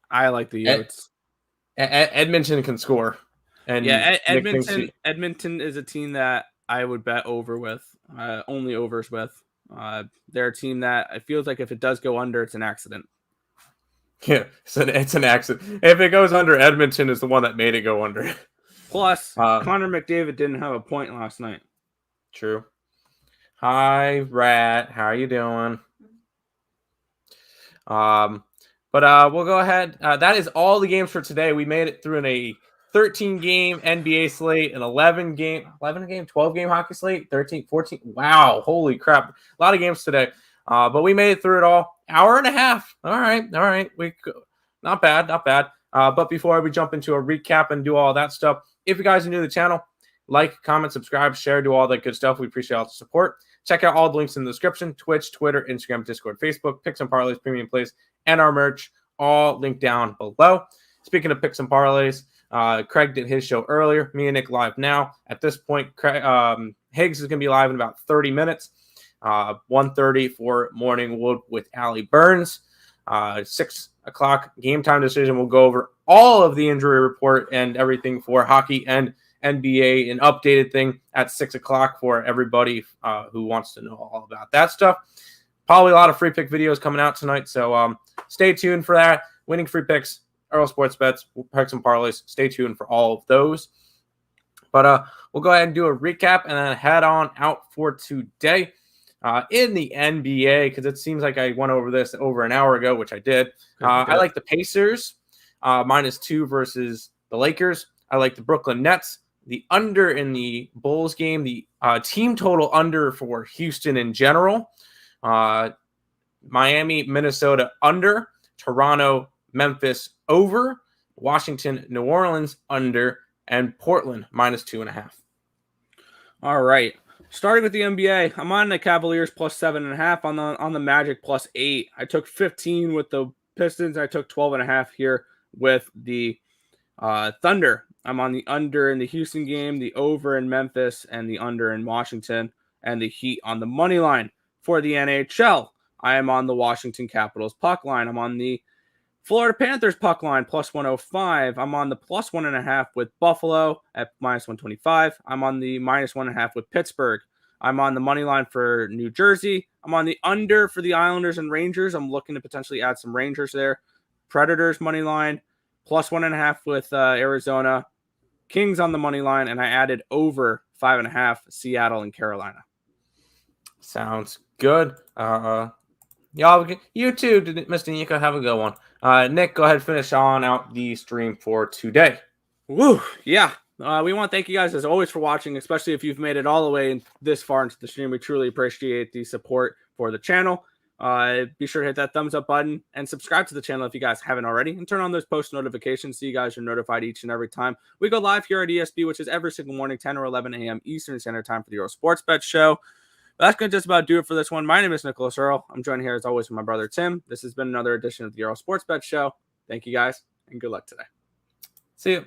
I like the Yotes. Edmonton can score. And yeah, Edmonton is a team that I would bet over with. Only overs with. They're a team that it feels like if it does go under, it's an accident. Yeah, it's an accident. If it goes under, Edmonton is the one that made it go under. Plus, Connor McDavid didn't have a point last night. True. Hi, Rat. How are you doing? But we'll go ahead. That is all the games for today. We made it through in a 13-game NBA slate, an 11-game, 12-game hockey slate, 13, 14. Wow, holy crap. A lot of games today. But we made it through it all. Hour and a half. All right. Not bad. But before we jump into a recap and do all that stuff, if you guys are new to the channel, like, comment, subscribe, share, do all that good stuff. We appreciate all the support. Check out all the links in the description: Twitch, Twitter, Instagram, Discord, Facebook, Picks and Parleys, Premium Plays, and our merch, all linked down below. Speaking of Picks and Parleys, Craig did his show earlier. Me and Nick live now. At this point, Higgs is going to be live in about 30 minutes. 1:30 for Morning Wood with Allie Burns. 6 o'clock game time decision. We'll go over all of the injury report and everything for hockey and NBA, an updated thing at 6 o'clock for everybody who wants to know all about that stuff. Probably a lot of free pick videos coming out tonight, so stay tuned for that. Winning free picks, Earle Sports Bets, picks and parlays. Stay tuned for all of those. But we'll go ahead and do a recap and then head on out for today in the NBA, because it seems like I went over this over an hour ago, which I did. I like the Pacers -2 versus the Lakers. I like the Brooklyn Nets, the under in the Bulls game, the team total under for Houston in general. Miami, Minnesota under, Toronto, Memphis over, Washington, New Orleans under, and Portland -2.5. All right. Starting with the NBA, I'm on the Cavaliers +7.5, on the Magic +8. I took 15 with the Pistons. I took 12.5 here with the Thunder. I'm on the under in the Houston game, the over in Memphis, and the under in Washington, and the Heat on the money line. For the NHL, I am on the Washington Capitals puck line. I'm on the Florida Panthers puck line +105. I'm on the +1.5 with Buffalo at -125. I'm on the -1.5 with Pittsburgh. I'm on the money line for New Jersey. I'm on the under for the Islanders and Rangers. I'm looking to potentially add some Rangers there. Predators money line +1.5 with Arizona. Kings on the money line, and I added over 5.5 Seattle and Carolina. Sounds good. Y'all, you too, Mr. Nico. Have a good one. Nick, go ahead and finish on out the stream for today. Woo, yeah. We want to thank you guys as always for watching, especially if you've made it all the way this far into the stream. We truly appreciate the support for the channel. Be sure to hit that thumbs up button and subscribe to the channel if you guys haven't already, and turn on those post notifications so you guys are notified each and every time we go live here at ESB, which is every single morning, 10 or 11 a.m. Eastern Standard Time for the Earle Sports Bet Show. But that's going to just about do it for this one. My name is Nicholas Earle. I'm joined here as always with my brother Tim. This has been another edition of the Earle Sports Bet Show. Thank you guys, and good luck today. See you.